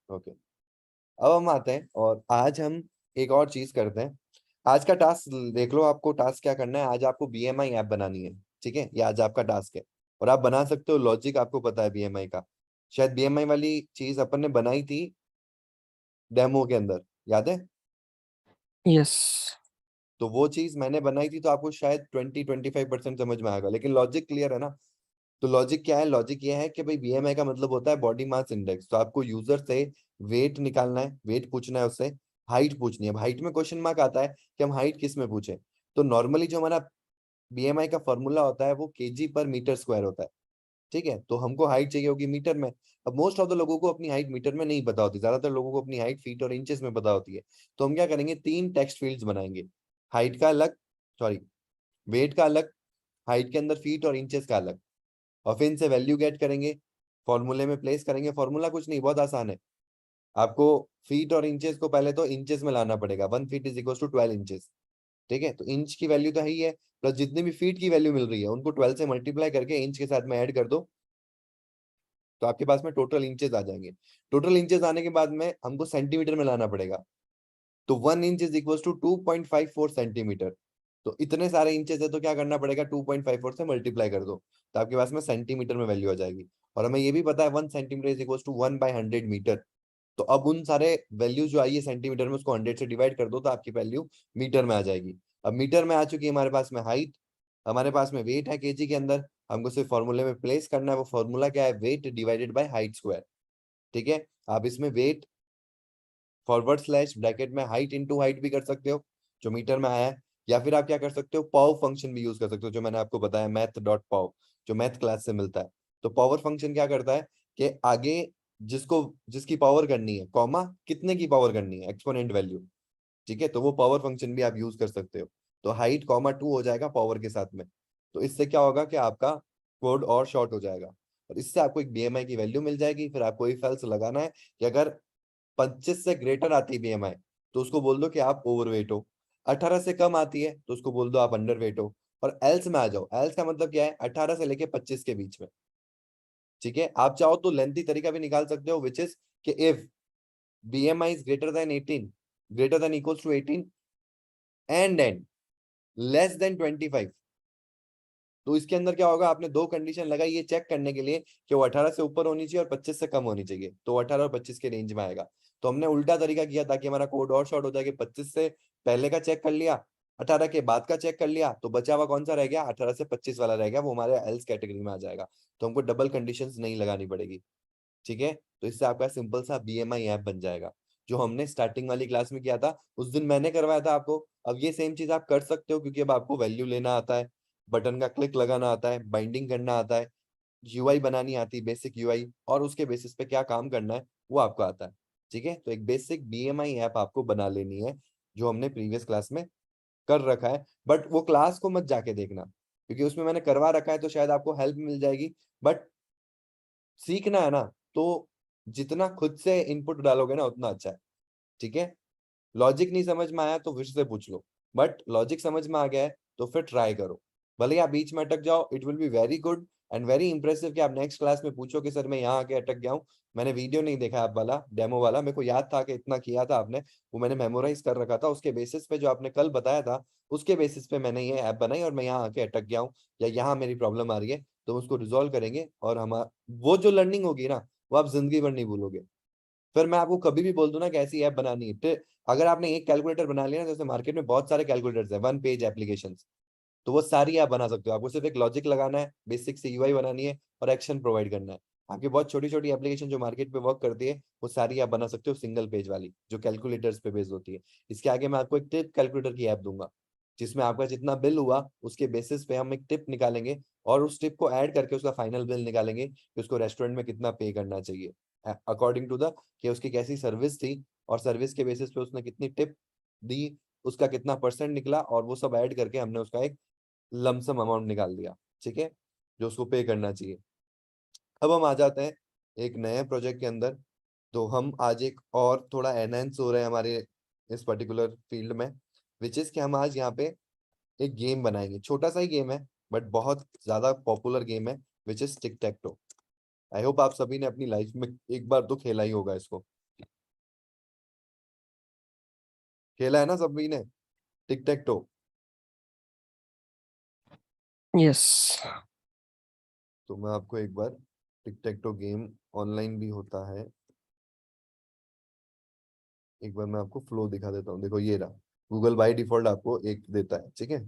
ओके। अब हम आते हैं और आज हम एक और चीज करते हैं। आज का टास्क देख लो, आपको टास्क क्या करना है, आज आपको बीएमआई ऐप बनानी है, ठीक है। ये आज आपका टास्क है, और आप बना सकते हो, लॉजिक आपको पता है बीएमआई का। शायद बीएमआई वाली चीज अपन ने बनाई थी डेमो के अंदर, याद है? यस। तो वो चीज मैंने बनाई थी, तो आपको शायद 20-25% समझ में आएगा, लेकिन लॉजिक क्लियर है ना? तो लॉजिक क्या है, लॉजिक ये है कि भाई बीएमआई का मतलब होता है बॉडी मास इंडेक्स। तो आपको यूजर से वेट निकालना है, वेट पूछना है उससे, हाइट पूछनी है। हाइट में क्वेश्चन मार्क आता है कि हम हाइट किस में पूछे। तो नॉर्मली जो हमारा बीएमआई का फॉर्मूला होता है वो केजी पर मीटर स्क्वायर होता है, ठीक है। तो हमको हाइट चाहिए होगी मीटर में। अब मोस्ट ऑफ द लोगों को अपनी हाइट मीटर में नहीं पता होती, ज्यादातर लोगों को अपनी हाइट फीट और इंचेस में पता होती है। तो हम क्या करेंगे, 3 टेक्स्ट फील्ड्स बनाएंगे, हाइट का अलग, सॉरी वेट का अलग, हाइट के अंदर फीट और इंचेस का अलग, और फिर इनसे वैल्यू गेट करेंगे, फॉर्मूले में प्लेस करेंगे। फॉर्मूला कुछ नहीं, बहुत आसान है। आपको फीट और इंचेस को पहले तो इंचेस में लाना पड़ेगा, 1 feet is equal to 12 inches, ठीक है। तो इंच की वैल्यू तो है ही है, प्लस जितनी भी फीट की वैल्यू मिल रही है उनको 12 से मल्टीप्लाई करके इंच के साथ में ऐड कर दो, तो आपके पास में टोटल इंचेस आ जाएंगे। टोटल इंचेस आने के बाद में हमको सेंटीमीटर में लाना पड़ेगा। तो 1 inch is equal to 2.54 centimetre. तो इतने सारे इंचेस है तो क्या करना पड़ेगा, 2.54 से मल्टीप्लाई कर दो, तो आपके पास में सेंटीमीटर में वैल्यू आ जाएगी। और हमें ये भी पता है 1 centimetre is equal to 1/100 metre. तो अब उन सारे वैल्यू जो आई है सेंटीमीटर में, उसको 100 से डिवाइड कर दो तो आपकी वैल्यू मीटर में आ जाएगी। अब मीटर में आ चुकी है हमारे पास में हाइट, हमारे पास में वेट है केजी के अंदर, हमको सिर्फ फॉर्मूले में प्लेस करना है। वो फॉर्मूला क्या है, weight divided by height square, ठीक है। आप इसमें वेट फॉरवर्ड स्लैश ब्रैकेट में हाइट इंटू हाइट भी कर सकते हो जो मीटर में आया है, या फिर आप क्या कर सकते हो, पाव फंक्शन भी यूज कर सकते हो, जो मैंने आपको बताया मैथ डॉट पाव, जो मैथ क्लास से मिलता है। तो पावर फंक्शन क्या करता है कि आगे जिसको जिसकी पावर करनी है, कॉमा कितने की पावर करनी है, एक्सपोनेंट वैल्यू, ठीक है। तो वो पावर फंक्शन भी आप यूज कर सकते हो। तो हाइट कॉमा 2 हो जाएगा पावर के साथ में। तो इससे क्या होगा कि आपका कोड और शॉर्ट हो जाएगा, और इससे आपको एक बीएमआई की वैल्यू मिल जाएगी। फिर आपको इफ एल्स लगाना है कि अगर 25 से ग्रेटर आती है बीएमआई तो उसको बोल दो कि आप ओवरवेट हो, 18 से कम आती है तो उसको बोल दो आप अंडरवेट हो, और एल्स में आ जाओ। एल्स का मतलब क्या है, 18 से लेके 25 के बीच में, ठीक है। आप चाहो तो लेंथी तरीका भी निकाल सकते हो, विच इज कि if BMI is greater than 18, greater than equals to 18 and less than 25। तो इसके अंदर क्या होगा, आपने 2 कंडीशन लगाई ये चेक करने के लिए कि वो 18 से ऊपर होनी चाहिए और 25 से कम होनी चाहिए, तो 18 और 25 के रेंज में आएगा। तो हमने उल्टा तरीका किया ताकि हमारा कोड और शॉर्ट हो जाए कि 25 से पहले का चेक कर लिया, 18 के बाद का चेक कर लिया, तो बचा हुआ कौन सा रह गया, 18 से 25 वाला रह गया, वो हमारे एल्स कैटेगरी में आ जाएगा। तो हमको डबल कंडीशन नहीं लगानी पड़ेगी, ठीक है। तो इससे आपका सिंपल सा बीएमआई ऐप बन जाएगा, जो हमने स्टार्टिंग वाली क्लास में किया था, उस दिन मैंने करवाया था आपको। अब ये सेम चीज आप कर सकते हो, क्योंकि अब आपको वैल्यू लेना आता है, बटन का क्लिक लगाना आता है, बाइंडिंग करना आता है, यूआई बनानी आती है, बेसिक यूआई, और उसके बेसिस पे क्या काम करना है वो आपको आता है, ठीक है। तो एक बेसिक बीएमआई ऐप आपको बना लेनी है, जो हमने प्रीवियस क्लास में कर रखा है। बट वो क्लास को मत जाके देखना, क्योंकि उसमें मैंने करवा रखा है, तो शायद आपको हेल्प मिल जाएगी। बट सीखना है ना, तो जितना खुद से इनपुट डालोगे ना उतना अच्छा है, ठीक है। लॉजिक नहीं समझ में आया तो फिर से पूछ लो, बट लॉजिक समझ में आ गया है तो फिर ट्राई करो। भले ही आप बीच में अटक जाओ, it will be very good and very impressive कि आप नेक्स्ट क्लास में पूछो कि सर मैं यहाँ आके अटक गया हूँ, मैंने वीडियो नहीं देखा आप वाला डेमो वाला, मेरे को याद था कि इतना किया था आपने, वो मैंने मेमोराइज कर रखा था, उसके बेसिस पे जो आपने कल बताया था उसके बेसिस पे मैंने ये ऐप बनाई और मैं यहाँ आके अटक गया हूँ, या यहाँ मेरी प्रॉब्लम आ रही है, तो उसको रिजोल्व करेंगे। और हम वो जो लर्निंग होगी ना, वो आप जिंदगी भर नहीं भूलोगे। फिर मैं आपको कभी भी बोल दूं ना कि ऐसी ऐप बनानी है, तो अगर आपने एक कैलकुलेटर बना लिया ना, जैसे मार्केट में बहुत सारे कैलकुलेटर्स हैं, 1 पेज एप्लीकेशन, तो वो सारी ऐप बना सकते हो। आपको सिर्फ एक लॉजिक लगाना है, बेसिक से यूआई बनानी है और एक्शन प्रोवाइड करना है। आपकी बहुत छोटी छोटी एप्लीकेशन जो मार्केट पे वर्क करती है, वो सारी आप बना सकते हो सिंगल पेज वाली, जो कैलकुलेटर्स पे बेस्ड होती है। इसके आगे मैं आपको एक टिप कैलकुलेटर की ऐप दूंगा, जिसमें आपका जितना बिल हुआ उसके बेसिस पे हम एक टिप निकालेंगे, और उस टिप को ऐड करके उसका फाइनल बिल निकालेंगे कि उसको रेस्टोरेंट में कितना पे करना चाहिए, अकॉर्डिंग टू द कि उसकी कैसी सर्विस थी, और सर्विस के बेसिस पे उसने कितनी टिप दी, उसका कितना परसेंट निकला, और वो सब ऐड करके हमने उसका एक लमसम अमाउंट निकाल दिया, ठीक है, जो उसको पे करना चाहिए। अब हम आ जाते हैं एक नए प्रोजेक्ट के अंदर। तो हम आज एक और थोड़ा एनहेंस हो रहे हैं हमारे इस पर्टिकुलर फील्ड में, विच इज कि हम आज यहाँ पे एक गेम बनाएंगे, छोटा सा ही गेम है बट बहुत ज्यादा पॉपुलर गेम है, which is tick tech to. I hope आप सभी ने अपनी लाइफ में एक बार तो खेला ही होगा इसको, खेला है ना सभी ने टिक टैक टो। यस। तो मैं आपको एक बार टिक टैक टो गेम ऑनलाइन भी होता है, एक बार मैं आपको फ्लो दिखा देता हूँ। देखो ये रहा, गूगल बाय डिफॉल्ट आपको एक देता है, ठीक है।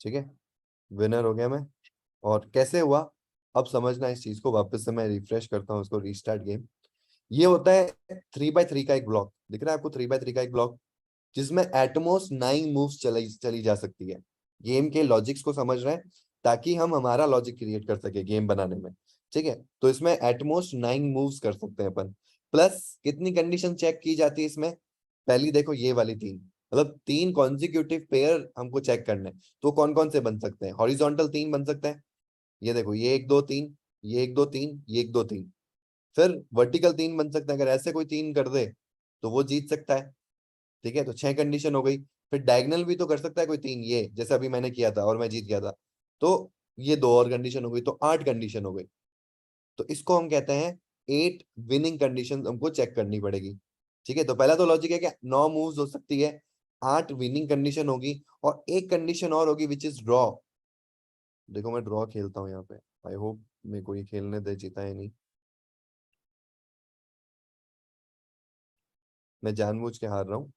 ठीक है, विनर हो गया मैं। और कैसे हुआ अब समझना इस चीज को, वापस से मैं रिफ्रेश करता हूँ इसको, रीस्टार्ट गेम। ये होता है 3x3 का एक ब्लॉक, दिख रहा है आपको 3x3 का एक ब्लॉक, जिसमें एटमोस्ट 9 मूव्स चली जा सकती है। गेम के लॉजिक्स को समझ रहे हैं, ताकि हम हमारा लॉजिक क्रिएट कर सके गेम बनाने में। ठीक है, तो इसमें एटमोस्ट 9 मूव्स कर सकते हैं अपन। प्लस कितनी कंडीशन चेक की जाती है इसमें, पहली देखो ये वाली 3, मतलब 3 कॉन्जिक्यूटिव पेयर हमको चेक करने हैं। तो कौन कौन से बन सकते हैं, हॉरिजॉन्टल 3 बन सकते हैं, ये देखो, ये 1 2 3, ये 1 2 3, ये 1 2 3। फिर वर्टिकल 3 बन सकते हैं, अगर ऐसे कोई 3 कर दे तो वो जीत सकता है। ठीक है, तो 6 कंडीशन हो गई। फिर डायगोनल भी तो कर सकता है कोई 3, ये जैसे अभी मैंने किया था और मैं जीत गया था, तो ये 2 और कंडीशन हो गई, तो 8 कंडीशन हो गई। तो इसको हम कहते हैं 8 विनिंग कंडीशन हमको चेक करनी पड़ेगी। ठीक है, तो पहला तो लॉजिक है कि 9 मूव्स हो सकती है, 8 विनिंग कंडीशन होगी, और एक कंडीशन और होगी विच इज ड्रॉ। देखो मैं ड्रॉ खेलता हूँ यहाँ पे, आई होप मेरे को ये खेलने दे, जीता है नहीं, मैं जानबूझ के हार रहा हूँ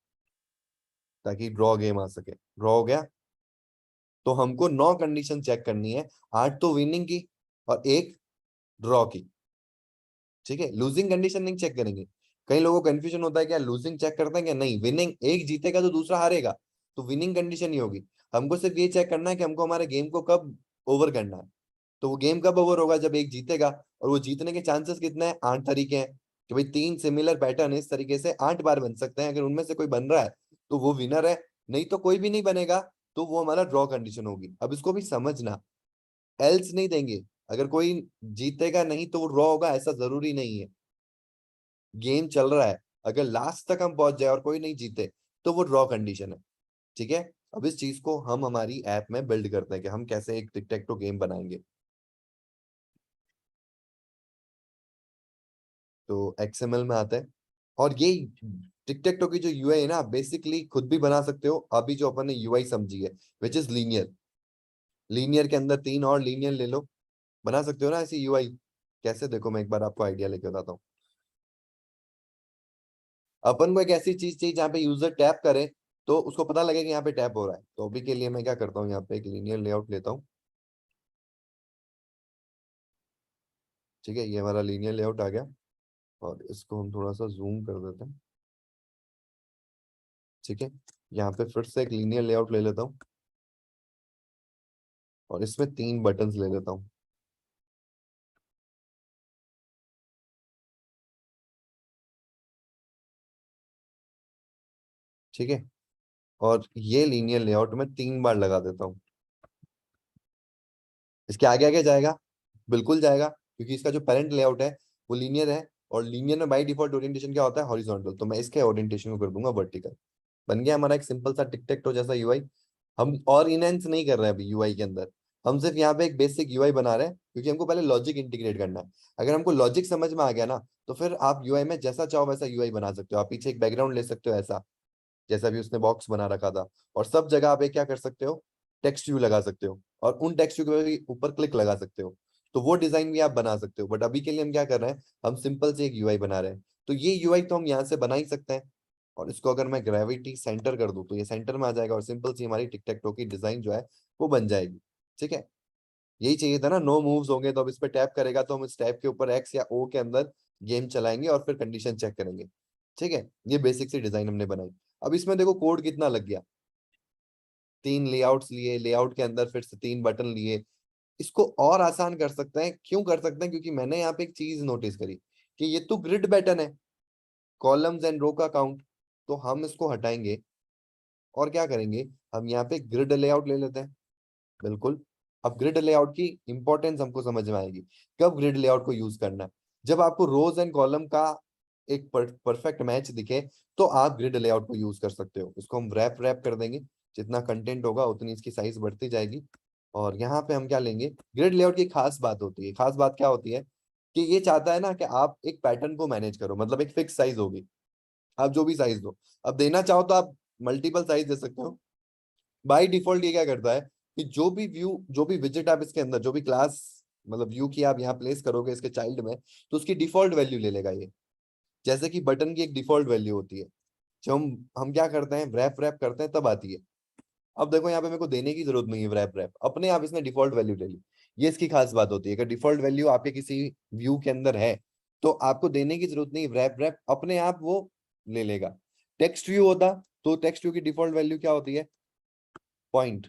ताकि ड्रॉ गेम आ सके। ड्रॉ हो गया, तो हमको 9 कंडीशन चेक करनी है, 8 तो विनिंग की और एक ड्रॉ की। ठीक है, लूजिंग कंडीशन नहीं चेक करेंगे। कई लोगों को कंफ्यूजन होता है क्या लूजिंग चेक करते हैं क्या, नहीं, विनिंग, एक जीतेगा तो दूसरा हारेगा, तो विनिंग कंडीशन ही होगी। हमको सिर्फ ये चेक करना है कि हमको हमारे गेम को कब ओवर करना है। तो वो गेम कब ओवर होगा, जब एक जीतेगा। और वो जीतने के चांसेस कितने हैं, 8 तरीके हैं, कि भाई 3 सिमिलर पैटर्न इस तरीके से 8 बार बन सकते हैं, अगर उनमें से कोई बन रहा है तो वो विनर है, नहीं तो कोई भी नहीं बनेगा, तो वो हमारा ड्रॉ कंडीशन होगी। अब इसको भी समझना, एल्स नहीं देंगे, अगर कोई जीतेगा नहीं तो वो ड्रॉ होगा, ऐसा जरूरी नहीं है। गेम चल रहा है, अगर लास्ट तक हम पहुंच जाए और कोई नहीं जीते तो वो ड्रॉ कंडीशन है। ठीक है, अब इस चीज को हम हमारी ऐप में बिल्ड करते हैं कि हम कैसे एक टिक टैक टो गेम बनाएंगे। तो एक्सएमएल में आते हैं, और ये टिक टैक टो की जो यूआई है ना, आप बेसिकली खुद भी बना सकते हो। अभी जो अपन ने यूआई समझी है विच इज लीनियर, लीनियर के अंदर 3 और लीनियर ले लो, बना सकते हो ना ऐसी यूआई। कैसे, देखो मैं एक बार आपको आइडिया लेके बताता हूँ। अपन को एक ऐसी चीज चाहिए जहाँ पे यूजर टैप करे तो उसको पता लगे कि यहाँ पे टैप हो रहा है। तो अभी के लिए मैं क्या करता हूँ, यहाँ पे एक लीनियर लेआउट लेता हूँ। ठीक है, ये हमारा लीनियर लेआउट आ गया, और इसको हम थोड़ा सा जूम कर देते हैं। ठीक है, यहाँ पे फिर से एक लीनियर लेआउट ले लेता हूँ, और इसमें 3 बटन्स ले लेता हूँ। ठीक है, और ये लीनियर लेआउट में 3 बार लगा देता हूँ। इसके आगे आगे जाएगा, बिल्कुल जाएगा, क्योंकि इसका जो पेरेंट लेआउट है वो लीनियर है, और लीनियर में बाय डिफॉल्ट ओरिएंटेशन क्या होता है, हॉरिजॉन्टल, तो मैं इसके ओरिएंटेशन को कर दूंगा वर्टिकल। बन गया हमारा एक सिंपल सा टिक टैक टो जैसा यूआई। हम और इनहेंस नहीं कर रहे हैं अभी यूआई के अंदर, हम सिर्फ यहाँ पे एक बेसिक यूआई बना रहे हैं, क्योंकि हमको पहले लॉजिक इंटीग्रेट करना है। अगर हमको लॉजिक समझ में आ गया ना, तो फिर आप यूआई में जैसा चाहो वैसा यूआई बना सकते हो। आप पीछे एक बैकग्राउंड ले सकते हो ऐसा, जैसा भी उसने बॉक्स बना रखा था, और सब जगह आप एक क्या कर सकते हो, टेक्स्ट व्यू लगा सकते हो, और उन टेक्स्ट व्यू के भी ऊपर क्लिक लगा सकते हो, तो वो डिजाइन भी आप बना सकते हो। बट अभी के लिए हम क्या कर रहे हैं, हम सिंपल से एक यूआई बना रहे हैं। तो ये यूआई तो हम यहाँ से बना ही सकते हैं, और इसको अगर मैं ग्रेविटी सेंटर कर दूं तो ये सेंटर में आ जाएगा, और सिंपल सी हमारी टिक टैक टो की डिजाइन जो है वो बन जाएगी। ठीक है, यही चाहिए था ना, 9 मूव्स होंगे, तो अब इस पे टैप करेगा तो हम इस टैप के ऊपर एक्स या ओ के अंदर गेम चलाएंगे, और फिर कंडीशन चेक करेंगे। ठीक है, ये बेसिक सी डिजाइन हमने बनाई। अब इसमें देखो कोड कितना लग गया, 3 लेआउट्स लिए, लेआउट के अंदर फिर से 3 बटन लिए। इसको और आसान कर सकते हैं, क्यों कर सकते हैं, क्योंकि मैंने यहाँ पे एक चीज नोटिस करी कि ये तो ग्रिड पैटर्न है, कॉलम्स एंड रो का काउंट, तो हम इसको हटाएंगे और क्या करेंगे, हम यहाँ पे ग्रिड लेआउट ले लेते हैं। बिल्कुल, अब ग्रिड लेआउट की इंपॉर्टेंस हमको समझ में आएगी। कब ग्रिड लेआउट को यूज करना है, जब आपको रोज एंड कॉलम का एक परफेक्ट मैच दिखे, तो आप ग्रिड लेआउट को यूज कर सकते हो। इसको हम रैप रैप कर देंगे, जितना कंटेंट होगा उतनी इसकी साइज बढ़ती जाएगी। और यहाँ पे हम क्या लेंगे, ग्रिड लेआउट की खास बात होती है, खास बात क्या होती है कि ये चाहता है ना कि आप एक पैटर्न को मैनेज करो, मतलब एक फिक्स साइज होगी, आप जो भी साइज दो। अब देना चाहो तो आप मल्टीपल साइज दे सकते हो। बाय डिफॉल्ट ये क्या करता है कि जो भी व्यू, जो भी विजिट आप इसके अंदर, जो भी क्लास मतलब व्यू की आप यहाँ प्लेस करोगे इसके चाइल्ड में, तो उसकी डिफॉल्ट वैल्यू ले लेगा ये। जैसे कि बटन की एक डिफॉल्ट वैल्यू होती है, जब हम क्या करते हैं, रैप रैप करते हैं तब आती है। अब देखो यहाँ पे मेरे को देने की जरूरत नहीं है wrap rep, अपने आप इसने डिफॉल्ट वैल्यू ले ली। ये इसकी खास बात होती है, अगर डिफॉल्ट वैल्यू आपके किसी व्यू के अंदर है तो आपको देने की जरूरत नहीं, wrap rep अपने आप वो ले लेगा। टेक्स्ट व्यू होता तो टेक्स्ट व्यू की डिफॉल्ट वैल्यू क्या होती है, पॉइंट,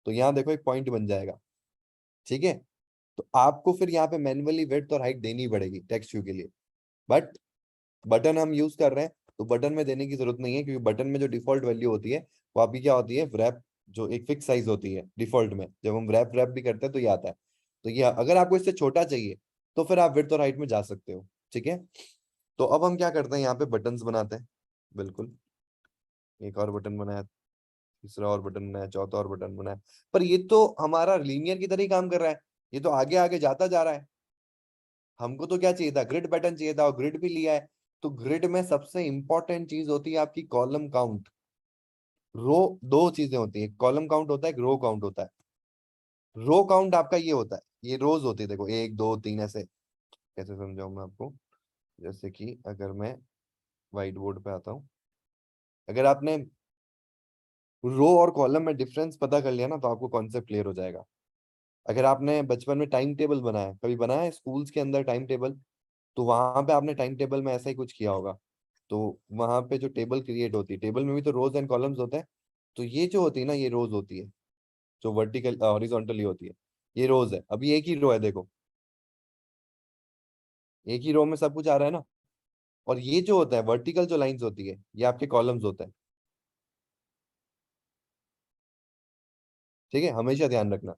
तो यहाँ देखो एक पॉइंट बन जाएगा, ठीक है। तो आपको फिर यहाँ पे मैन्युअली विड्थ और हाइट देनी पड़ेगी टेक्स्ट व्यू के लिए, बट बटन हम यूज कर रहे हैं तो बटन में देने की जरूरत नहीं है, क्योंकि बटन में जो डिफॉल्ट वैल्यू होती है वो आपकी क्या होती है, wrap, जो एक फिक्स साइज होती है डिफॉल्ट में, जब हम wrap भी करते हैं तो ये आता है। तो ये अगर आपको इससे छोटा चाहिए तो फिर आप विड्थ और हाइट में जा सकते हो, ठीक है। तो अब हम क्या करते हैं, यहाँ पे बटन्स बनाते हैं, बिल्कुल, एक और बटन बनाया, तीसरा और बटन बनाया, चौथा और बटन बनाया, पर ये तो हमारा लीनियर की तरह ही काम कर रहा है, ये तो आगे आगे जाता जा रहा है। हमको तो क्या चाहिए था, ग्रिड पैटर्न चाहिए था, और ग्रिड भी लिया है। तो ग्रिड में सबसे इंपॉर्टेंट चीज होती है आपकी कॉलम काउंट। रो, दो चीजें होती है, कॉलम काउंट होता है, एक रो काउंट होता है। रो काउंट आपका ये होता है, ये रोज होती है, देखो 1 2 3 ऐसे, कैसे समझाऊं मैं आपको, जैसे कि अगर मैं व्हाइट बोर्ड पे आता हूँ, अगर आपने रो और कॉलम में डिफरेंस पता कर लिया ना तो आपको कॉन्सेप्ट क्लियर हो जाएगा। अगर आपने बचपन में टाइम टेबल बनाया, कभी बनाया है स्कूल्स के अंदर टाइम टेबल, तो वहां पे आपने टाइम टेबल में ऐसा ही कुछ किया होगा। तो वहां पे जो टेबल क्रिएट होती है, टेबल में भी तो रोज एंड कॉलम्स होते हैं, तो ये जो होती है ना, ये रोज होती है, जो वर्टिकल हॉरिजॉन्टली होती है, ये रोज है। अभी एक ही रो है, देखो एक ही रो में सब कुछ आ रहा है ना। और ये जो होता है वर्टिकल जो लाइंस होती है, ये आपके कॉलम्स होते हैं, ठीक है, हमेशा ध्यान रखना।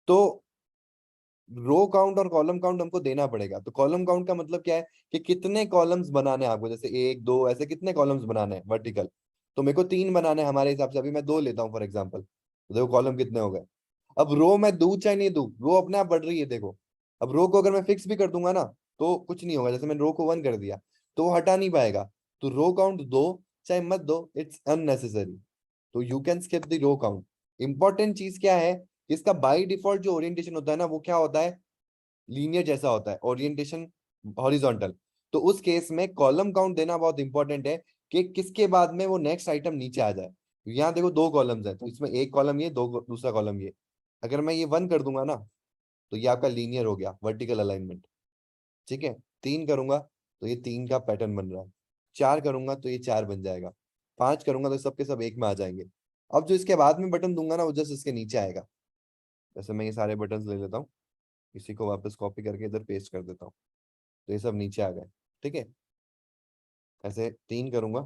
तो रो काउंट और कॉलम काउंट हमको देना पड़ेगा। तो कॉलम काउंट का मतलब क्या है कि कितने कॉलम्स बनाने हैं आपको, जैसे 1 2 ऐसे कितने कॉलम्स बनाने हैं वर्टिकल, तो मेरे को 3 बनाने हैं हमारे हिसाब से, अभी मैं 2 लेता हूँ फॉर एग्जांपल, तो देखो कॉलम कितने हो गए। अब रो मैं दूं चाहे नहीं दूं, रो अपने आप बढ़ रही है, देखो। अब रो को अगर मैं फिक्स भी कर दूंगा ना तो कुछ नहीं होगा, जैसे मैंने रो को 1 कर दिया तो वो हटा नहीं पाएगा। तो रो काउंट दो चाहे मत दो, इट्स अननेसेसरी, तो you can skip the row count. Important चीज क्या है, इसका बाय डिफॉल्ट जो ओरिएंटेशन होता है ना, वो क्या होता है, लीनियर जैसा होता है, ओरिएंटेशन हॉरिजॉन्टल। तो उस केस में कॉलम काउंट देना बहुत इंपॉर्टेंट है, कि किसके बाद में वो नेक्स्ट आइटम नीचे आ जाए। यहाँ देखो 2 कॉलम्स हैं, तो इसमें एक कॉलम ये, दो दूसरा कॉलम ये, अगर मैं ये 1 कर दूंगा ना तो ये आपका लीनियर हो गया, वर्टिकल अलाइनमेंट, ठीक है। 3 करूंगा तो ये 3 का पैटर्न बन रहा है, 4 करूंगा तो ये 4 बन जाएगा, 5 करूंगा तो सबके सब एक में आ जाएंगे। अब जो इसके बाद में बटन दूंगा ना वो जस्ट इसके नीचे आएगा। जैसे मैं ये सारे बटन ले लेता हूँ, इसी को वापस कॉपी करके इधर पेस्ट कर देता हूँ, तो ये सब नीचे आ गए, ठीक है। ऐसे 3 करूंगा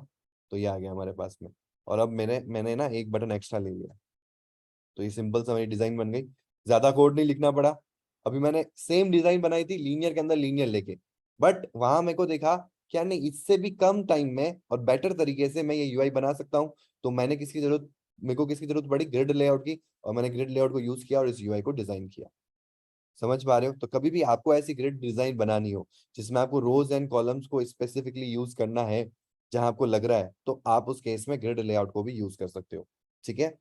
तो ये आ गया हमारे पास में। और अब मैंने ना एक बटन एक्स्ट्रा ले लिया, तो ये सिंपल सा मेरी डिजाइन बन गई, ज्यादा कोड नहीं लिखना पड़ा। अभी मैंने सेम डिजाइन बनाई थी लीनियर के अंदर लीनियर लेके, बट वहां मेरे को देखा क्या नहीं, इससे भी कम टाइम में और बेटर तरीके से मैं ये यूआई बना सकता हूँ। तो मैंने किसकी जरूरत, मेरे को किसकी जरूरत पड़ी, ग्रिड लेआउट की, और मैंने ग्रिड लेआउट को यूज किया और इस यूआई को डिजाइन किया। समझ पा रहे हो। तो कभी भी आपको ऐसी ग्रिड डिजाइन बनानी हो जिसमें आपको रोज एंड कॉलम्स को स्पेसिफिकली यूज करना है, जहां आपको लग रहा है, तो आप उस केस में ग्रिड लेआउट को भी यूज कर सकते हो, ठीक है।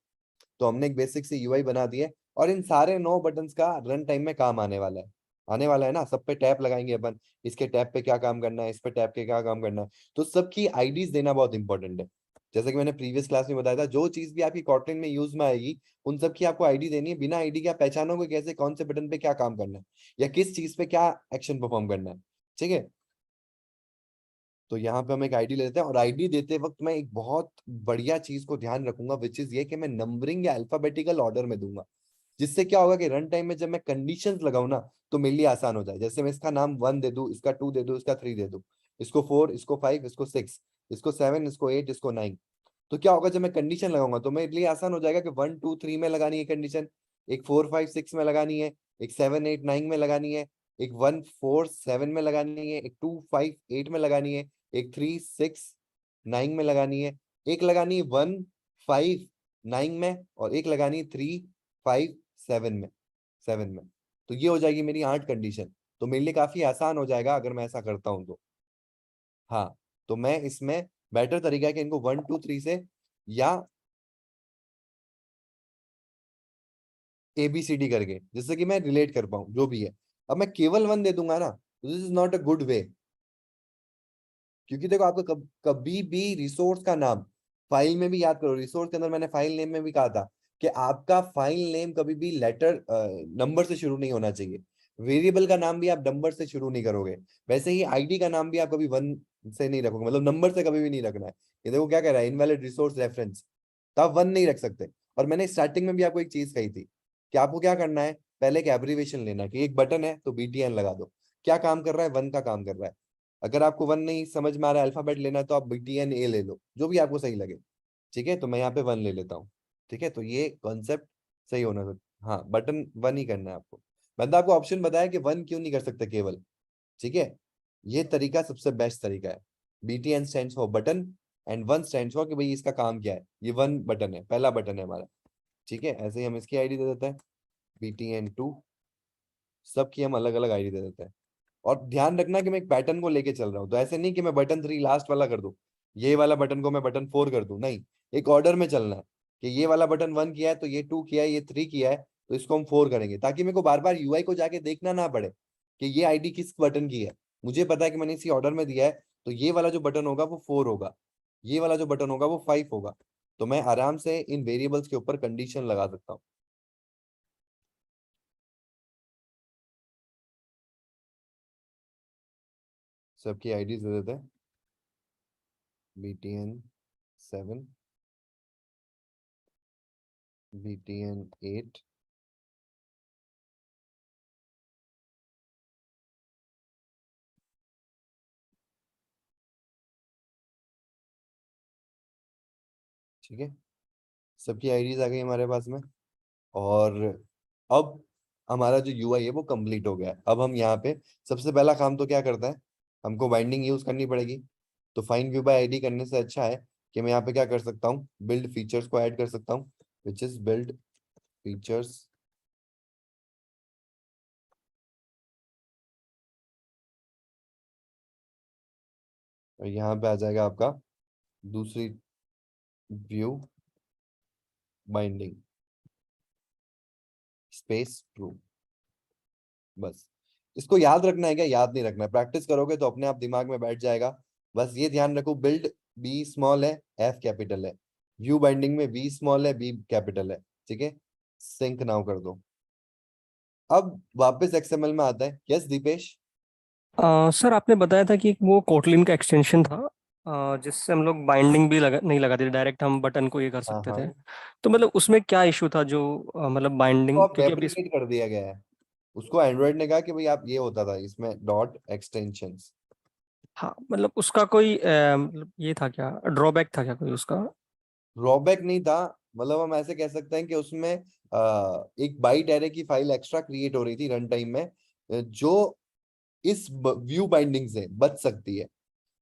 तो हमने एक बेसिक सी यूआई बना दी है, और इन सारे 9 बटन्स का रन टाइम में काम आने वाला है, आने वाला है ना। सब पे टैप लगाएंगे अपन, इसके टैप पे क्या काम करना है, इस पे टैप के क्या काम करना है, तो सबकी आईडीज देना बहुत इंपॉर्टेंट है। जैसे कि मैंने प्रीवियस क्लास में बताया था, जो चीज भी आपकी कॉटलिन में यूज में आएगी उन सब की आपको आईडी देनी है। बिना आईडी के आप पहचानोगे कैसे कौन से बटन पे क्या काम करना है, या किस चीज पे क्या एक्शन परफॉर्म करना है, ठीक है। तो यहाँ पे हम एक आईडी लेते हैं, और आईडी देते वक्त मैं एक बहुत बढ़िया चीज को ध्यान रखूंगा, विच इज ये कि मैं नंबरिंग या अल्फाबेटिकल ऑर्डर में दूंगा, जिससे क्या होगा कि रन टाइम में जब मैं कंडीशंस लगाऊं ना तो मेरे लिए आसान हो जाए। जैसे मैं इसका नाम 1 दे दूं, इसका 2 दे दूं, इसका 3 दे दूं, इसको 4, इसको 5, इसको 6, इसको 7, इसको 8, इसको 9, तो क्या होगा जब मैं कंडीशन लगाऊंगा तो मेरे लिए आसान हो जाएगा कि 1 2 3 में लगानी है कंडीशन, एक 4 5 6 में लगानी है, एक 7 8 9 में लगानी है, एक 1 4 7 में लगानी है, एक 2 5 8 में लगानी है, एक 3 6 9 में लगानी है, एक लगानी है 1 5 9 में, और एक लगानी है 3 5 7 में। तो ये हो जाएगी मेरी 8 कंडीशन। तो मेरे लिए काफी आसान हो जाएगा अगर मैं ऐसा करता हूं तो। हाँ, तो मैं इसमें बेटर तरीका है कि इनको 1 2 3 से या ABCD करके, जिससे कि मैं रिलेट कर पाऊं जो भी है। अब मैं केवल 1 दे दूंगा ना, this is not a good way, क्योंकि देखो आपको कभी भी रिसोर्स का नाम फाइल में भी याद करो, रिसोर्स के अंदर मैंने फाइल नेम में भी कहा था कि आपका फाइल नेम कभी भी लेटर नंबर से शुरू नहीं होना चाहिए। वेरिएबल का नाम भी आप नंबर से शुरू नहीं करोगे, वैसे ही आईडी का नाम भी आप कभी 1 से नहीं रखोगे, मतलब नंबर से कभी भी नहीं रखना है। ये देखो क्या कह रहा है, इनवैलिड रिसोर्स रेफरेंस, तो आप 1 नहीं रख सकते। और मैंने स्टार्टिंग में भी आपको एक चीज कही थी कि आपको क्या करना है, पहले एक एब्रीवेशन लेना है कि एक बटन है तो BTN लगा दो, क्या काम कर रहा है, 1 का काम कर रहा है। अगर आपको 1 नहीं समझ में आ रहा है, अल्फाबेट लेना है, तो आप BTN A ले लो, जो भी आपको सही लगे। ठीक है, तो मैं यहाँ पे 1 ले लेता हूँ। ठीक है, तो ये कॉन्सेप्ट सही होना चाहिए। हाँ, बटन 1 ही करना है आपको। मैंने आपको ऑप्शन बताया कि 1 क्यों नहीं कर सकते केवल। ठीक है, ये तरीका सबसे बेस्ट तरीका है। BTN stands for button and 1 stands for कि भाई इसका काम क्या है, ये 1 बटन है, पहला बटन है हमारा। ठीक है, ऐसे ही हम इसकी आईडी दे देते हैं BTN2, सबकी हम अलग अलग आईडी दे देते हैं। और ध्यान रखना कि मैं एक पैटर्न को लेके चल रहा हूँ, तो ऐसे नहीं कि मैं बटन 3 लास्ट वाला कर दूं, ये वाला बटन को मैं बटन 4 कर दूं, नहीं, एक ऑर्डर में चलना है कि ये वाला बटन 1 किया है तो ये 2 किया है, ये 3 किया है तो इसको हम 4 करेंगे, ताकि मेरे को बार बार UI को जाके देखना ना पड़े कि ये आईडी किस बटन की है। मुझे पता है कि मैंने इसी ऑर्डर में दिया है, तो ये वाला जो बटन होगा वो 4 होगा, ये वाला जो बटन होगा वो 5 होगा। तो मैं आराम से इन वेरिएबल्स के ऊपर कंडीशन लगा सकता हूँ। सबकी आईडी दे देते हैं BTN7, BTN8, ठीक है, सबकी आईडीज आ गई हमारे पास में। और अब हमारा जो UI है वो कंप्लीट हो गया है। अब हम यहाँ पे सबसे पहला काम तो क्या करता है, हमको बाइंडिंग यूज करनी पड़ेगी। तो फाइंड व्यू बाय आईडी करने से अच्छा है कि मैं यहाँ पे क्या कर सकता हूँ, बिल्ड फीचर्स को ऐड कर सकता हूँ, विच इज बिल्ड फीचर्स। और यहाँ पे आ जाएगा आपका दूसरी व्यू बाइंडिंग स्पेस ट्रू। बस इसको याद रखना है क्या, याद नहीं रखना है, प्रैक्टिस करोगे तो अपने आप दिमाग में बैठ जाएगा। बस ये ध्यान रखो, बिल्ड B स्मॉल है, F कैपिटल है, व्यू बाइंडिंग में V स्मॉल है, B कैपिटल है। ठीक है, सिंक नाउ कर दो। अब वापस XML में आता है। यस दीपेश। सर आपने बताया था कि एक वो कोटलिन का एक्सटेंशन था जिससे हम लोग बाइंडिंग भी नहीं लगाते, डायरेक्ट हम बटन को ये कर हाँ सकते हाँ, थे। तो मतलब उसमें क्या इशू था जो मतलब तो बाइंडिंग, अब क्योंकि अभी डेप्रिकेट कर दिया गया है। उसको एंड्रॉइड ने कहा कि भाई आप, ये होता था इसमें डॉट एक्सटेंशंस। हाँ मतलब उसका कोई मतलब ये था क्या, ड्रॉबैक था क्या कोई उसका? ड्रॉबैक नहीं था, मतलब हम ऐसे कह सकते हैं कि उसमें एक बाइट एरे की फाइल एक्स्ट्रा क्रिएट हो रही थी रन टाइम में, जो इस व्यू बाइंडिंग से बच सकती है।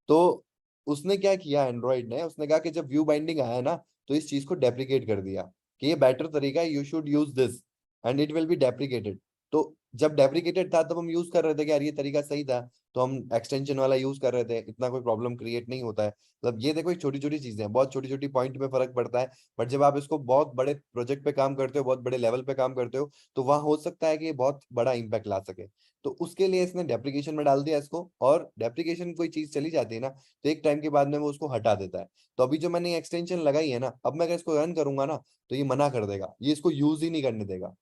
तो उसने क्या किया एंड्रॉइड ने, उसने कहा कि जब व्यू बाइंडिंग आया ना, तो इस चीज को डेप्रिकेट कर दिया कि ये बेटर तरीका है, you should use this and it will be deprecated. तो जब डेप्रिकेटेड था तब हम यूज कर रहे थे कि यार ये तरीका सही था, तो हम एक्सटेंशन वाला यूज कर रहे थे, इतना कोई प्रॉब्लम क्रिएट नहीं होता है। मतलब ये देखो, छोटी छोटी चीजें हैं, बहुत छोटी छोटी पॉइंट में फर्क पड़ता है। बट जब आप इसको बहुत बड़े प्रोजेक्ट पे काम करते हो, बहुत बड़े लेवल पे काम करते हो, तो वहां हो सकता है कि ये बहुत बड़ा इंपैक्ट ला सके। तो उसके लिए इसने डेप्रिकेशन में डाल दिया इसको, और डेप्रिकेशन कोई चीज चली जाती है ना, तो एक टाइम के बाद में वो उसको हटा देता है। तो अभी जो मैंने एक्सटेंशन लगाई है ना, अब मैं अगर इसको रन करूंगा ना, तो ये मना कर देगा, ये इसको यूज ही नहीं करने देगा।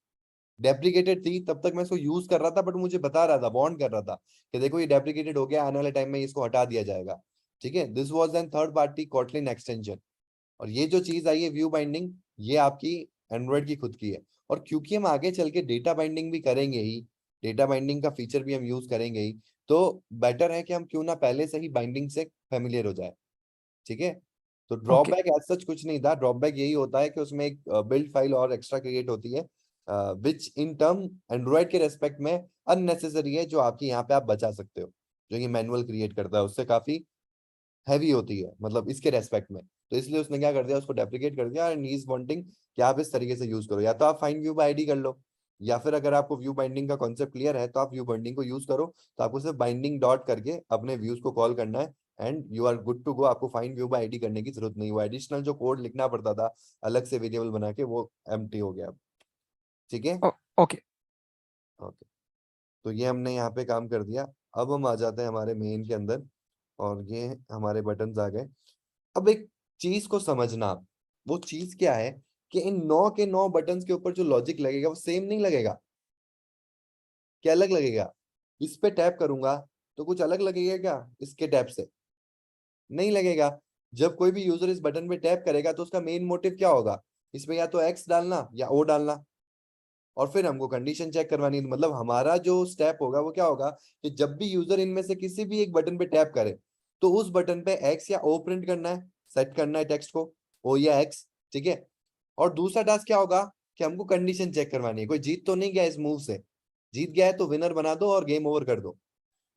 डेप्रिकेटेड थी तब तक मैं इसको यूज कर रहा था, बट मुझे बता रहा था, वार्न कर रहा था कि देखो ये डेप्रिकेटेड हो गया, आने वाले टाइम में इसको हटा दिया जाएगा। ठीक है, this was an third party Kotlin extension. और ये जो चीज आई है व्यू बाइंडिंग, ये आपकी एंड्रॉइड की खुद की है। और क्योंकि हम आगे चल के डेटा बाइंडिंग भी करेंगे ही, डेटा बाइंडिंग का फीचर भी हम यूज करेंगे ही, तो बेटर है कि हम क्यों ना पहले से ही बाइंडिंग से फेमिलियर हो जाए। ठीक है, तो ओके। ड्रॉबैक एज सच कुछ नहीं था। ड्रॉबैक यही होता है कि उसमें एक बिल्ड फाइल और एक्स्ट्रा क्रिएट होती है, विच इन टर्म एंड्रॉइड के रेस्पेक्ट में अननेसेसरी है, जो आपकी यहाँ पे आप बचा सकते हो। जो ये मैनुअल क्रिएट करता है उससे काफी हैवी होती है, मतलब इसके रेस्पेक्ट में। तो इसलिए उसने क्या कर दिया, उसको डेप्रिकेट कर दिया, एंड ही इज वांटिंग कि आप इस तरीके से यूज करो। या तो आप फाइंड व्यू बाय आईडी कर लो, या फिर अगर आपको व्यू बाइंडिंग का कॉन्सेप्ट क्लियर है तो आप व्यू बाइंडिंग को यूज करो। तो आपको सिर्फ बाइंडिंग डॉट करके अपने व्यूज को कॉल करना है, and you are good to go. आपको फाइंड व्यू बाय आईडी करने की जरूरत नहीं, वो एडिशनल जो कोड लिखना पड़ता था अलग से वेरिएबल बना के, वो एम्प्टी हो गया अब। ठीक है, ओके। ओके, तो ये हमने यहाँ पे काम कर दिया। अब हम आ जाते हैं हमारे मेन के अंदर, और ये हमारे बटन्स आ गए। अब एक चीज को समझना। वो चीज क्या है कि इन 9 के 9 बटन्स के ऊपर जो लॉजिक लगेगा वो सेम नहीं लगेगा। क्या अलग लगेगा? इस पे टैप करूंगा तो कुछ अलग लगेगा क्या इसके टैप से? नहीं लगेगा। जब कोई भी यूजर इस बटन पे टैप करेगा तो उसका मेन मोटिव क्या होगा? इसमें या तो एक्स डालना या ओ डालना, और फिर हमको कंडीशन चेक करवानी है। मतलब हमारा जो स्टेप होगा वो क्या होगा कि जब भी यूजर इनमें से किसी भी एक बटन पे टैप करे तो उस बटन पे एक्स या ओ प्रिंट करना है, सेट करना है टेक्स्ट को, ओ या एक्स, ठीक है। और दूसरा टास्क क्या होगा कि हमको कंडीशन चेक करवानी है, कोई जीत तो नहीं गया इस मूव से। जीत गया है तो विनर बना दो और गेम ओवर कर दो।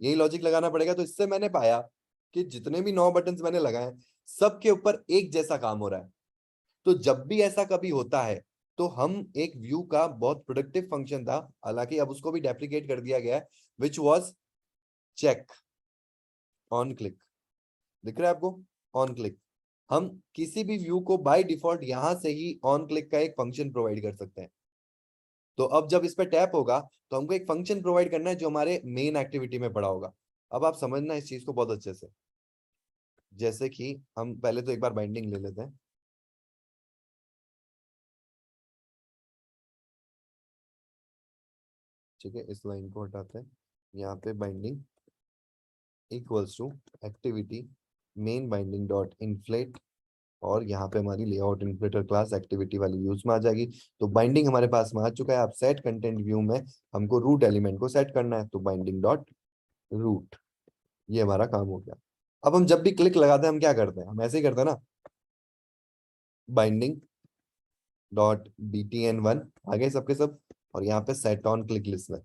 यही लॉजिक लगाना पड़ेगा। तो इससे मैंने पाया कि जितने भी 9 बटन मैंने लगाए सबके ऊपर एक जैसा काम हो रहा है। तो जब भी ऐसा कभी होता है तो हम एक व्यू का बहुत प्रोडक्टिव फंक्शन था, हालांकि अब उसको भी डेप्रिकेट कर दिया गया है, which was check on click. दिख रहा है आपको? On click. हम किसी भी व्यू को बाय डिफॉल्ट यहां से ही ऑन क्लिक का एक फंक्शन प्रोवाइड कर सकते हैं। तो अब जब इस पे टैप होगा तो हमको एक फंक्शन प्रोवाइड करना है जो हमारे मेन एक्टिविटी में पड़ा होगा। अब आप समझना इस चीज को बहुत अच्छे से। जैसे कि हम पहले तो एक बार बाइंडिंग ले लेते हैं। ठीक है, इस लाइन को हटाते हैं। यहाँ पे binding equals to activity main binding dot inflate, और यहाँ पे हमारी लेआउट इन्फ्लेटर क्लास एक्टिविटी वाली यूज में आ जाएगी। तो बाइंडिंग हमारे पास में आ चुका है। आप सेट कंटेंट व्यू में हमको रूट एलिमेंट को सेट करना है, तो बाइंडिंग डॉट रूट, ये हमारा काम हो गया। अब हम जब भी क्लिक लगाते हैं हम क्या करते हैं? हम ऐसे ही करते हैं ना, बाइंडिंग डॉट btn1 आगे सबके सब, और यहाँ पे सेट ऑन क्लिक लिस्टनर,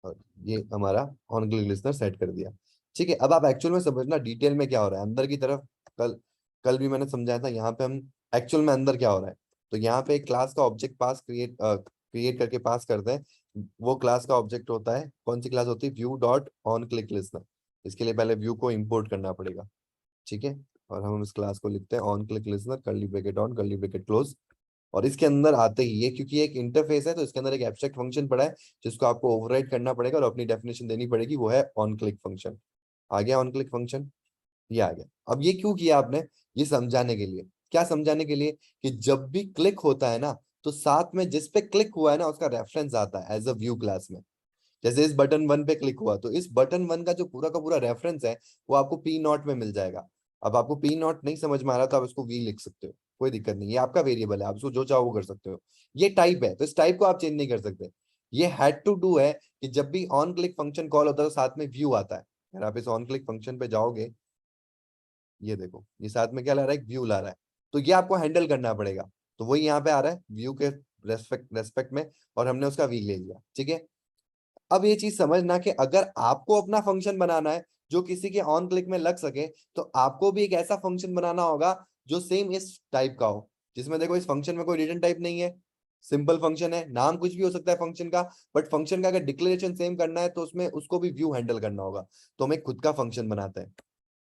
और ये हमारा ऑन क्लिक लिस्टनर सेट कर दिया। ठीक है, अब आप एक्चुअल में समझना डिटेल में क्या हो रहा है अंदर की तरफ। कल कल भी मैंने समझाया था। यहाँ पे हम एक्चुअल में अंदर क्या हो रहा है, तो यहाँ पे एक क्लास का ऑब्जेक्ट पास क्रिएट करके पास करते हैं। वो क्लास का ऑब्जेक्ट होता है, कौन सी क्लास होती है? View dot on click listener. इसके लिए पहले व्यू को इम्पोर्ट करना पड़ेगा, ठीक है। और हम इस क्लास को लिखते हैं on click listener, curly bracket on curly bracket close. और इसके अंदर आते ही ये, क्योंकि एक इंटरफेस है तो इसके अंदर एक एब्स्ट्रैक्ट फंक्शन पड़ा है जिसको आपको ओवरराइड करना पड़ेगा और अपनी डेफिनेशन देनी पड़ेगी, वो है ऑन क्लिक फंक्शन। आ गया ऑन क्लिक फंक्शन, ये आ गया। अब ये क्यों किया आपने? ये समझाने के लिए। क्या समझाने के लिए? कि जब भी क्लिक होता है ना तो साथ में जिस पे क्लिक हुआ है ना उसका रेफरेंस आता है एज अ व्यू क्लास में। जैसे इस बटन 1 पे क्लिक हुआ तो इस बटन 1 का जो पूरा का पूरा रेफरेंस है वो आपको P0 में मिल जाएगा। अब आपको P0 नहीं समझ में आ रहा तो आप इसको V लिख सकते हो, कोई दिक्कत नहीं। ये आपका वेरिएबल है, आप उसको जो चाहो वो कर सकते हो। ये टाइप है तो इस टाइप को आप चेंज नहीं कर सकते। ये हैड टू डू है कि जब भी ऑन क्लिक फंक्शन कॉल होता है तो साथ में व्यू आता है। अगर आप इस ऑन क्लिक फंक्शन पे जाओगे, ये देखो ये साथ में क्या ला रहा है? व्यू ला रहा है। तो ये आपको हैंडल करना पड़ेगा। तो वही यहाँ पे आ रहा है व्यू के रेस्पेक्ट में, और हमने उसका वी ले लिया, ठीक है। अब ये चीज समझना कि अगर आपको अपना फंक्शन बनाना है जो किसी के ऑन क्लिक में लग सके तो आपको भी एक ऐसा फंक्शन बनाना होगा जो सेम इस टाइप का हो, जिसमें देखो इस फंक्शन में कोई रिटर्न टाइप नहीं है, सिंपल फंक्शन है, नाम कुछ भी हो सकता है फंक्शन का, बट फंक्शन का अगर डिक्लेरेशन सेम करना है तो उसमें उसको भी व्यू हैंडल करना होगा। तो हम एक खुद का फंक्शन बनाते हैं।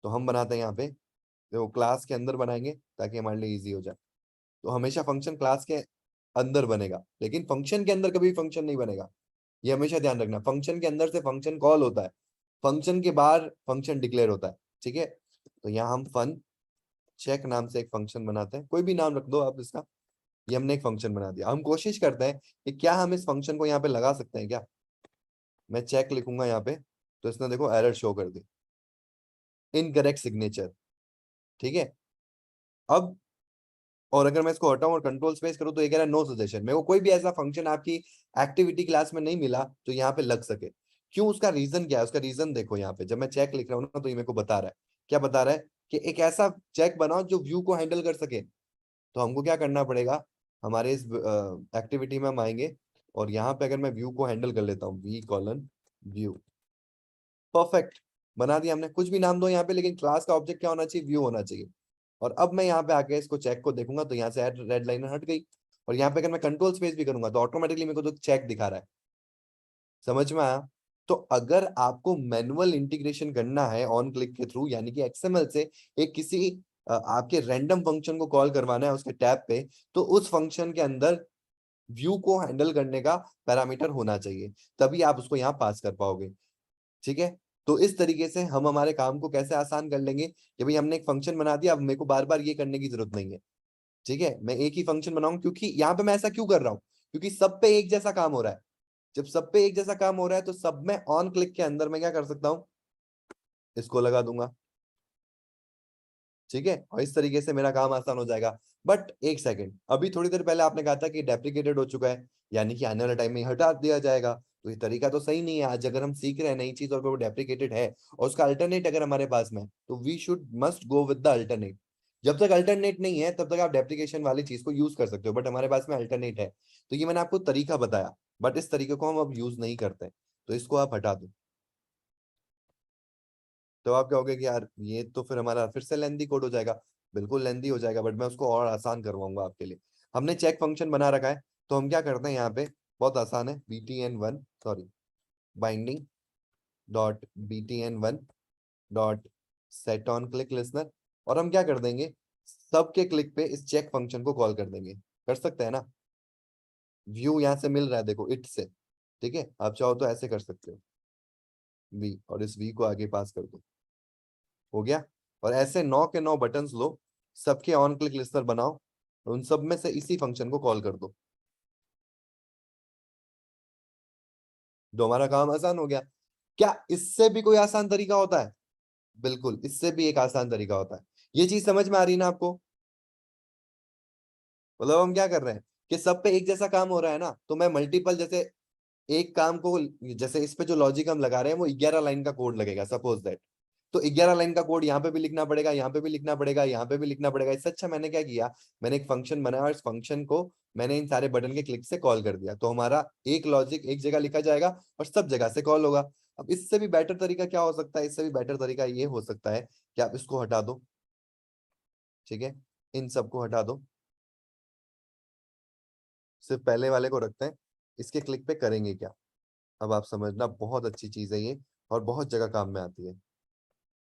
तो हम बनाते हैं यहाँ पे, देखो क्लास के अंदर बनाएंगे ताकि हमारे लिए इजी हो जाए। तो हमेशा फंक्शन क्लास के अंदर बनेगा, लेकिन फंक्शन के अंदर कभी फंक्शन नहीं बनेगा। ये हमेशा ध्यान रखना। फंक्शन के अंदर से फंक्शन कॉल होता है, फंक्शन के बाहर फंक्शन डिक्लेयर होता है, ठीक है। तो यहाँ हम फन चेक नाम से एक फंक्शन बनाते हैं, कोई भी नाम रख दो आप इसका। ये हमने एक फंक्शन बना दिया। हम कोशिश करते हैं कि क्या हम इस फंक्शन को यहाँ पे लगा सकते हैं क्या। मैं चेक लिखूंगा यहाँ पे तो इसने देखो एरर शो कर दी, इनकरेक्ट सिग्नेचर, ठीक है। अब और अगर मैं इसको हटाऊं और कंट्रोल स्पेस करूं तो ये कह रहा है नो सजेशन। मेरे को कोई भी ऐसा फंक्शन आपकी एक्टिविटी क्लास में नहीं मिला जो यहाँ पे लग सके। क्यों? उसका रीजन क्या है? उसका रीजन देखो यहाँ पे, जब मैं चेक लिख रहा हूँ ना तो ये मेरे को बता रहा है, क्या बता रहा है? कि एक ऐसा चेक बनाओ जो व्यू को हैंडल कर सके। तो हमको क्या करना पड़ेगा? हमारे इस एक्टिविटी में हम आएंगे और यहाँ पे अगर मैं व्यू को हैंडल कर लेता हूँ, वी कॉलन व्यू, परफेक्ट, बना दिया हमने। कुछ भी नाम दो यहाँ पे, लेकिन क्लास का ऑब्जेक्ट क्या होना चाहिए? व्यू होना चाहिए। और अब मैं यहाँ पे आके इसको चेक को देखूंगा तो यहाँ से रेड लाइन हट गई, और यहाँ पे अगर मैं कंट्रोल स्पेस भी करूंगा तो ऑटोमेटिकली मेरे को तो चेक दिखा रहा है। समझ में आया? तो अगर आपको मैनुअल इंटीग्रेशन करना है ऑन क्लिक के थ्रू, यानी कि एक्सएमएल से एक किसी आपके रैंडम फंक्शन को कॉल करवाना है उसके टैब पे, तो उस फंक्शन के अंदर व्यू को हैंडल करने का पैरामीटर होना चाहिए, तभी आप उसको यहाँ पास कर पाओगे, ठीक है। तो इस तरीके से हम हमारे काम को कैसे आसान कर लेंगे कि भाई हमने एक फंक्शन बना दिया, अब मेरे को बार बार ये करने की जरूरत नहीं है। ठीक है, मैं एक ही फंक्शन बनाऊं, क्योंकि यहाँ पे मैं ऐसा क्यों कर रहा हूँ, क्योंकि सब पे एक जैसा काम हो रहा है। जब सब पे एक जैसा काम हो रहा है तो सब में ऑन क्लिक के अंदर मैं क्या कर सकता हूँ, इसको लगा दूंगा। ठीक है, और इस तरीके से मेरा काम आसान हो जाएगा। बट एक सेकंड, अभी थोड़ी देर पहले आपने कहा था कि डेप्रिकेटेड हो चुका है, यानी कि आने वाले टाइम में हटा दिया जाएगा। तो ये तरीका तो सही नहीं है। आज अगर हम सीख रहे हैं नई चीज और वो डेप्रिकेटेड है और उसका अल्टरनेट अगर हमारे पास में, तो we should must go with the alternate. जब तक अल्टरनेट नहीं है तब तक आप डेप्रिकेशन वाली चीज को यूज कर सकते हो, बट हमारे पास में अल्टरनेट है। तो ये मैंने आपको तरीका बताया, बट इस तरीके को हम अब यूज नहीं करते, तो इसको आप हटा दो। तो आप कहोगे कि यार ये तो फिर हमारा फिर से लेंदी कोड हो जाएगा। बिल्कुल लेंदी हो जाएगा, बट मैं उसको और आसान करवाऊंगा आपके लिए। हमने चेक फंक्शन बना रखा है, तो हम क्या करते हैं यहाँ पे, बहुत आसान है, btn1 sorry binding dot btn1 dot set on click listener, और हम क्या कर देंगे, सबके क्लिक पे इस चेक फंक्शन को कॉल कर देंगे। कर सकते हैं ना, व्यू यहाँ से मिल रहा है देखो इट से। ठीक है, आप चाहो तो ऐसे कर सकते हो, वी, और इस वी को आगे पास कर दो, हो गया। और ऐसे 9 के 9 बटन्स लो, सबके ऑन क्लिक लिस्टर बनाओ, उन सब में से इसी फंक्शन को कॉल कर दो, तो हमारा काम आसान हो गया। क्या इससे भी कोई आसान तरीका होता है? बिल्कुल, इससे भी एक आसान तरीका होता है। ये चीज समझ में आ रही ना आपको? मतलब हम क्या कर रहे हैं कि सब पे एक जैसा काम हो रहा है ना, तो मैं मल्टीपल, जैसे एक काम को, जैसे इस पे जो लॉजिक हम लगा रहे हैं वो 11 लाइन का कोड लगेगा सपोज दैट, तो 11 लाइन का कोड यहाँ पे भी लिखना पड़ेगा, यहाँ पे भी लिखना पड़ेगा, यहाँ पे भी लिखना पड़ेगा। इससे अच्छा मैंने क्या किया, मैंने एक फंक्शन बनाया और इस फंक्शन को मैंने इन सारे बटन के क्लिक से कॉल कर दिया, तो हमारा एक लॉजिक एक जगह लिखा जाएगा और सब जगह से कॉल होगा। अब इससे भी बेटर तरीका क्या हो सकता है, इससे भी बेटर तरीका ये हो सकता है कि आप इसको हटा दो। ठीक है, इन सबको हटा दो, सिर्फ पहले वाले को रखते हैं। इसके क्लिक पे करेंगे क्या, अब आप समझना, बहुत अच्छी चीज है ये और बहुत जगह काम में आती है।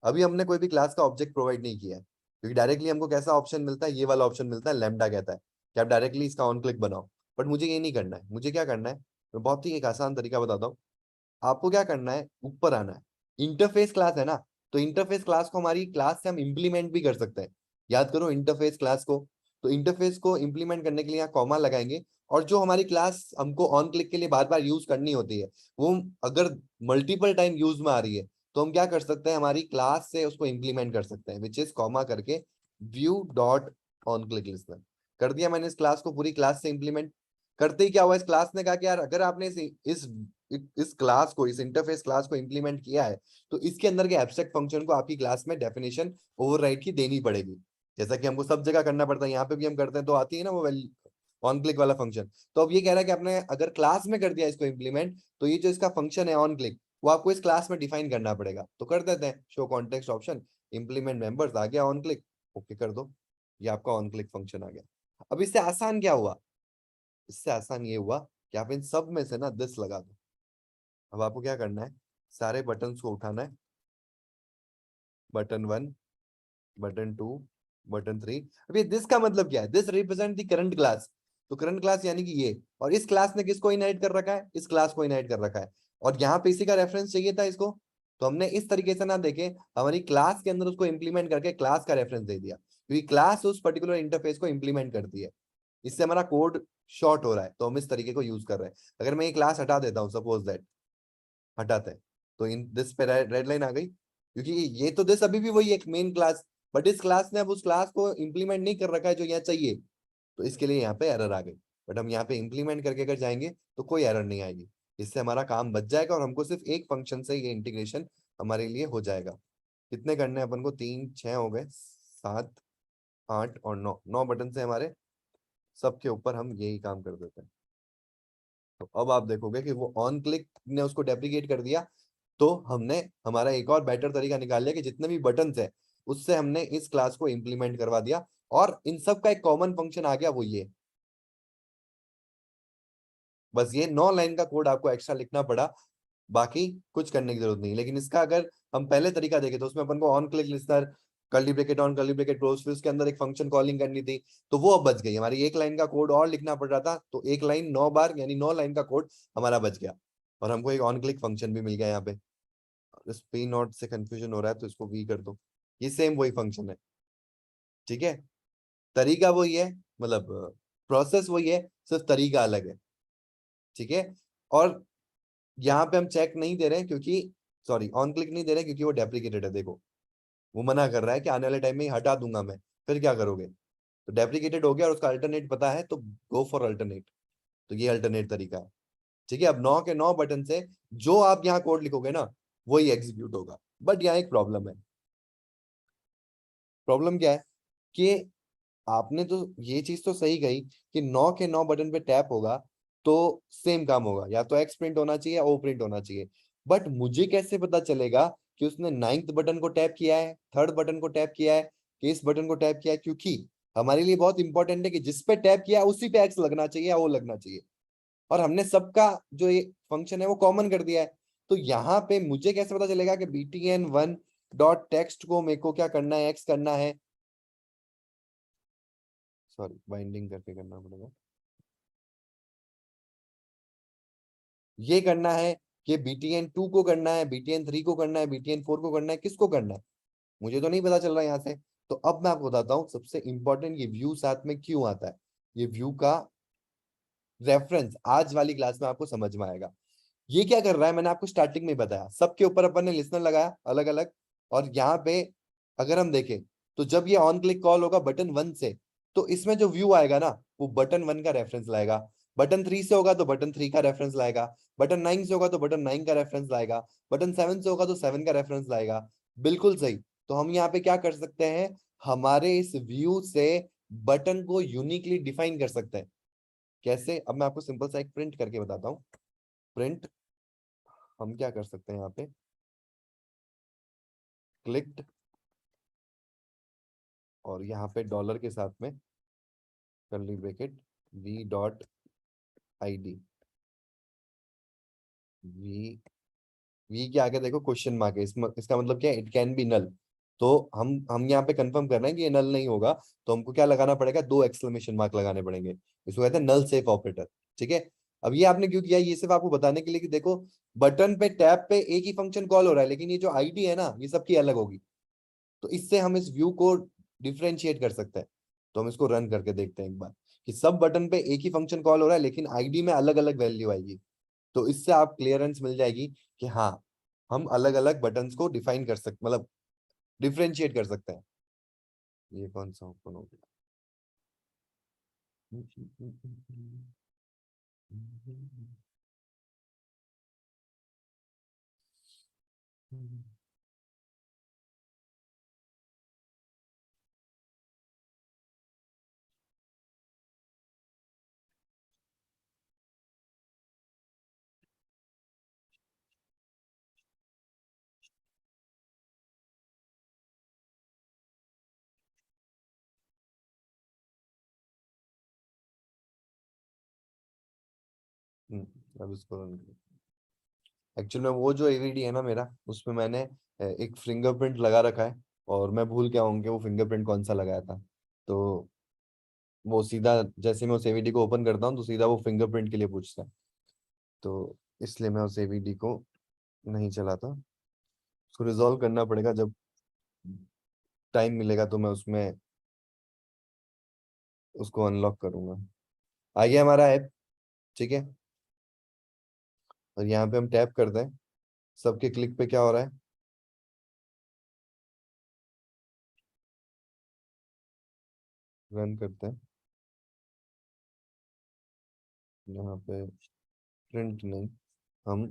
अभी हमने कोई भी क्लास का ऑब्जेक्ट प्रोवाइड नहीं किया है, क्योंकि डायरेक्टली हमको कैसा ऑप्शन मिलता है, ये वाला ऑप्शन मिलता है, लैम्डा कहता है कि आप डायरेक्टली इसका ऑन क्लिक बनाओ। बट मुझे ये नहीं करना है, मुझे क्या करना है, मैं बहुत ही एक आसान तरीका बताता हूँ। आपको क्या करना है, ऊपर आना है, इंटरफेस क्लास है ना, तो इंटरफेस क्लास को हमारी क्लास से हम इंप्लीमेंट भी कर सकते हैं। याद करो इंटरफेस क्लास को, तो इंटरफेस को इंप्लीमेंट करने के लिए यहाँ कॉमा लगाएंगे, और जो हमारी क्लास हमको ऑन क्लिक के लिए बार बार यूज करनी होती है, वो अगर मल्टीपल टाइम यूज में आ रही है, तो हम क्या कर सकते हैं, हमारी क्लास से उसको इंप्लीमेंट कर सकते हैं, विच इज कॉमा करके view dot on click listener कर दिया मैंने। इस क्लास को पूरी क्लास से इंप्लीमेंट करते ही क्या हुआ, इस क्लास ने कहा कि यार अगर आपने इस क्लास को, इस इंटरफेस क्लास को इंप्लीमेंट किया है, तो इसके अंदर के एब्स्ट्रैक्ट फंक्शन को आपकी क्लास में डेफिनेशन ओवरराइड की देनी पड़ेगी, जैसा कि हमको सब जगह करना पड़ता है, यहाँ पे भी हम करते हैं, तो आती है ना वो ऑन क्लिक वाला फंक्शन। तो अब ये कह रहा है कि आपने अगर क्लास में कर दिया इसको इंप्लीमेंट, तो ये जो इसका फंक्शन है ऑन क्लिक, वो आपको इस क्लास में डिफाइन करना पड़ेगा। तो कर देते हैं, show context option, implement members, आ गया ऑन क्लिक, ओके कर दो, ये आपका ऑन क्लिक फंक्शन आ गया। अब इससे आसान क्या हुआ, इससे आसान ये हुआ कि आप इन सब में से ना दिस लगा दो। अब आपको क्या करना है, सारे बटन को उठाना है, बटन 1, बटन 2, बटन 3। अब ये दिस का मतलब क्या है, this represent the current class, तो करंट क्लास यानी कि ये, और इस क्लास ने किसको इनहेरिट कर रखा है, इस क्लास को इनहेरिट कर रखा है, और यहाँ पे इसी का रेफरेंस चाहिए था इसको, तो हमने इस तरीके से ना देखे, हमारी क्लास के अंदर उसको इंप्लीमेंट करके क्लास का रेफरेंस दे दिया, क्योंकि क्लास उस पर्टिकुलर इंटरफेस को इंप्लीमेंट करती है। इससे हमारा कोड शॉर्ट हो रहा है, तो हम इस तरीके को यूज कर रहे हैं। अगर मैं ये क्लास हटा देता हूँ, सपोज दैट हटाते हैं, तो इन दिस पे रेड लाइन आ गई, क्योंकि ये तो दिस अभी भी वही एक मेन क्लास, बट इस क्लास ने अब उस क्लास को इंप्लीमेंट नहीं कर रखा है जो यहाँ चाहिए, तो इसके लिए यहाँ पे एरर आ गई। बट हम यहाँ पे इंप्लीमेंट करके अगर जाएंगे तो कोई एरर नहीं आएगी, इससे हमारा काम बच जाएगा और हमको सिर्फ एक फंक्शन से ये इंटीग्रेशन हमारे लिए हो जाएगा। कितने करने हैं अपन को, 3 6 हो गए, 7 8 और 9, 9 बटन से हमारे सबके ऊपर हम यही काम कर देते हैं। तो अब आप देखोगे कि वो ऑन क्लिक ने उसको डेप्लीकेट कर दिया, तो हमने हमारा एक और बेटर तरीका निकाल लिया कि जितने भी बटन्स है उससे हमने इस क्लास को इंप्लीमेंट करवा दिया, और इन सब का एक कॉमन फंक्शन आ गया, वो ये। बस ये 9 लाइन का कोड आपको एक्स्ट्रा लिखना पड़ा, बाकी कुछ करने की जरूरत नहीं। लेकिन इसका अगर हम पहले तरीका देखें तो उसमें अपन को on click listener, curly bracket on, curly bracket close, फिर उसके अंदर एक फंक्शन कॉलिंग करनी थी, तो वो अब बच गई। हमारी एक लाइन का कोड और लिखना पड़ रहा था, तो एक लाइन 9 बार यानी 9 लाइन का कोड हमारा बच गया, और हमको एक ऑन क्लिक फंक्शन भी मिल गया यहाँ पे। इस पी नॉट से कंफ्यूजन हो रहा है तो इसको वी कर दो, ये सेम वही फंक्शन है, ठीक है। तरीका वही है, मतलब प्रोसेस वही है, सिर्फ तरीका अलग है, ठीक है। और यहाँ पे हम चेक नहीं दे रहे हैं क्योंकि, सॉरी, ऑन क्लिक नहीं दे रहे हैं क्योंकि वो डेप्रिकेटेड है। देखो वो मना कर रहा है कि आने वाले टाइम में ही हटा दूंगा मैं, फिर क्या करोगे? तो डेप्रिकेटेड हो गया और उसका अल्टरनेट पता है तो गो फॉर अल्टरनेट। तो ये अल्टरनेट तरीका है, ठीक है। अब 9 के 9 बटन से जो आप यहाँ कोड लिखोगे ना वही एग्जीक्यूट होगा। बट यहाँ एक प्रॉब्लम है। प्रॉब्लम क्या है कि आपने तो ये चीज तो सही कही कि 9 के 9 बटन पे टैप होगा तो सेम काम होगा, या तो एक्स प्रिंट होना चाहिए या ओ प्रिंट होना चाहिए। बट मुझे कैसे पता चलेगा कि उसने 9th बटन को टैप किया है, 3rd बटन को टैप किया है, कि इस बटन को टैप किया है? क्योंकि हमारे लिए बहुत इंपॉर्टेंट है कि जिस पे टैप किया उसी पे एक्स लगना चाहिए या ओ लगना चाहिए, और हमने सबका जो ये फंक्शन है वो कॉमन कर दिया है। तो यहाँ पे मुझे कैसे पता चलेगा कि btn1 डॉट टेक्स्ट को मेरे को क्या करना है, एक्स करना है, सॉरी बाइंडिंग करके करना पड़ेगा, ये करना है कि btn2 को करना है, btn3 को करना है, btn4 को करना है, किसको करना है मुझे तो नहीं पता चल रहा यहाँ से। तो अब मैं आपको बताता हूँ सबसे इंपॉर्टेंट, ये व्यू साथ में क्यों आता है। ये व्यू का रेफरेंस आज वाली क्लास में आपको समझ में आएगा। ये क्या कर रहा है, मैंने आपको स्टार्टिंग में बताया, सबके ऊपर अपन ने लिसनर लगाया अलग अलग, और यहाँ पे अगर हम देखें तो जब ये ऑन क्लिक कॉल होगा बटन 1 से, तो इसमें जो व्यू आएगा ना वो बटन 1 का रेफरेंस लाएगा, बटन 3 से होगा तो बटन 3 का रेफरेंस लाएगा, बटन 9 से होगा तो बटन 9 का रेफरेंस लाएगा, बटन 7 से होगा तो 7 का रेफरेंस लाएगा। बिल्कुल सही। तो हम यहाँ पे क्या कर सकते हैं, हमारे इस व्यू से बटन को यूनिकली डिफाइन कर सकते हैं। कैसे? अब मैं आपको सिंपल सा एक प्रिंट करके बताता हूँ। प्रिंट हम क्या कर सकते हैं, यहाँ पे क्लिक्ड और यहाँ पे डॉलर के साथ में curly bracket v dot id, v के आगे देखो क्वेश्चन मार्क है, इसका मतलब क्या है, इट कैन बी नल। तो हम यहाँ पे कंफर्म कर रहे हैं कि ये नल नहीं होगा, तो हमको क्या लगाना पड़ेगा, 2 एक्सक्लेमेशन मार्क लगाने पड़ेंगे। इसको कहते हैं नल सेफ ऑपरेटर, ठीक है। अब ये आपने क्यों किया, ये सिर्फ आपको बताने के लिए कि देखो बटन पे टैप पे एक ही फंक्शन कॉल हो रहा है, लेकिन ये जो आईडी है ना ये सबकी अलग होगी। तो इससे हम इस व्यू को डिफ्रेंशिएट कर सकते हैं। तो हम इसको रन करके देखते हैं एक बार कि सब बटन पे एक ही फंक्शन कॉल हो रहा है लेकिन आईडी में अलग अलग वैल्यू आएगी। तो इससे आप क्लियरेंस मिल जाएगी कि हाँ हम अलग अलग बटन्स को डिफाइन कर सकते, मतलब डिफ्रेंशिएट कर सकते हैं। ये कौन सा ओपन हो गया? अब इसको रन करें। एक्चुअल में वो जो एवीडी है ना मेरा, उसमें मैंने एक फिंगरप्रिंट लगा रखा है और मैं भूल गया हूँ कि वो फिंगरप्रिंट कौन सा लगाया था। तो वो सीधा जैसे मैं उस एवीडी को ओपन करता हूँ तो सीधा वो फिंगरप्रिंट के लिए पूछता है, तो इसलिए मैं उस एवीडी को नहीं चलाता। उसको रिजॉल्व करना पड़ेगा, जब टाइम मिलेगा तो मैं उसमें उसको अनलॉक करूंगा। आ गया हमारा ऐप, ठीक है। और यहाँ पे हम टैप करते हैं, सबके क्लिक पे क्या हो रहा है, रन करते हैं। यहाँ पे प्रिंट नहीं, हम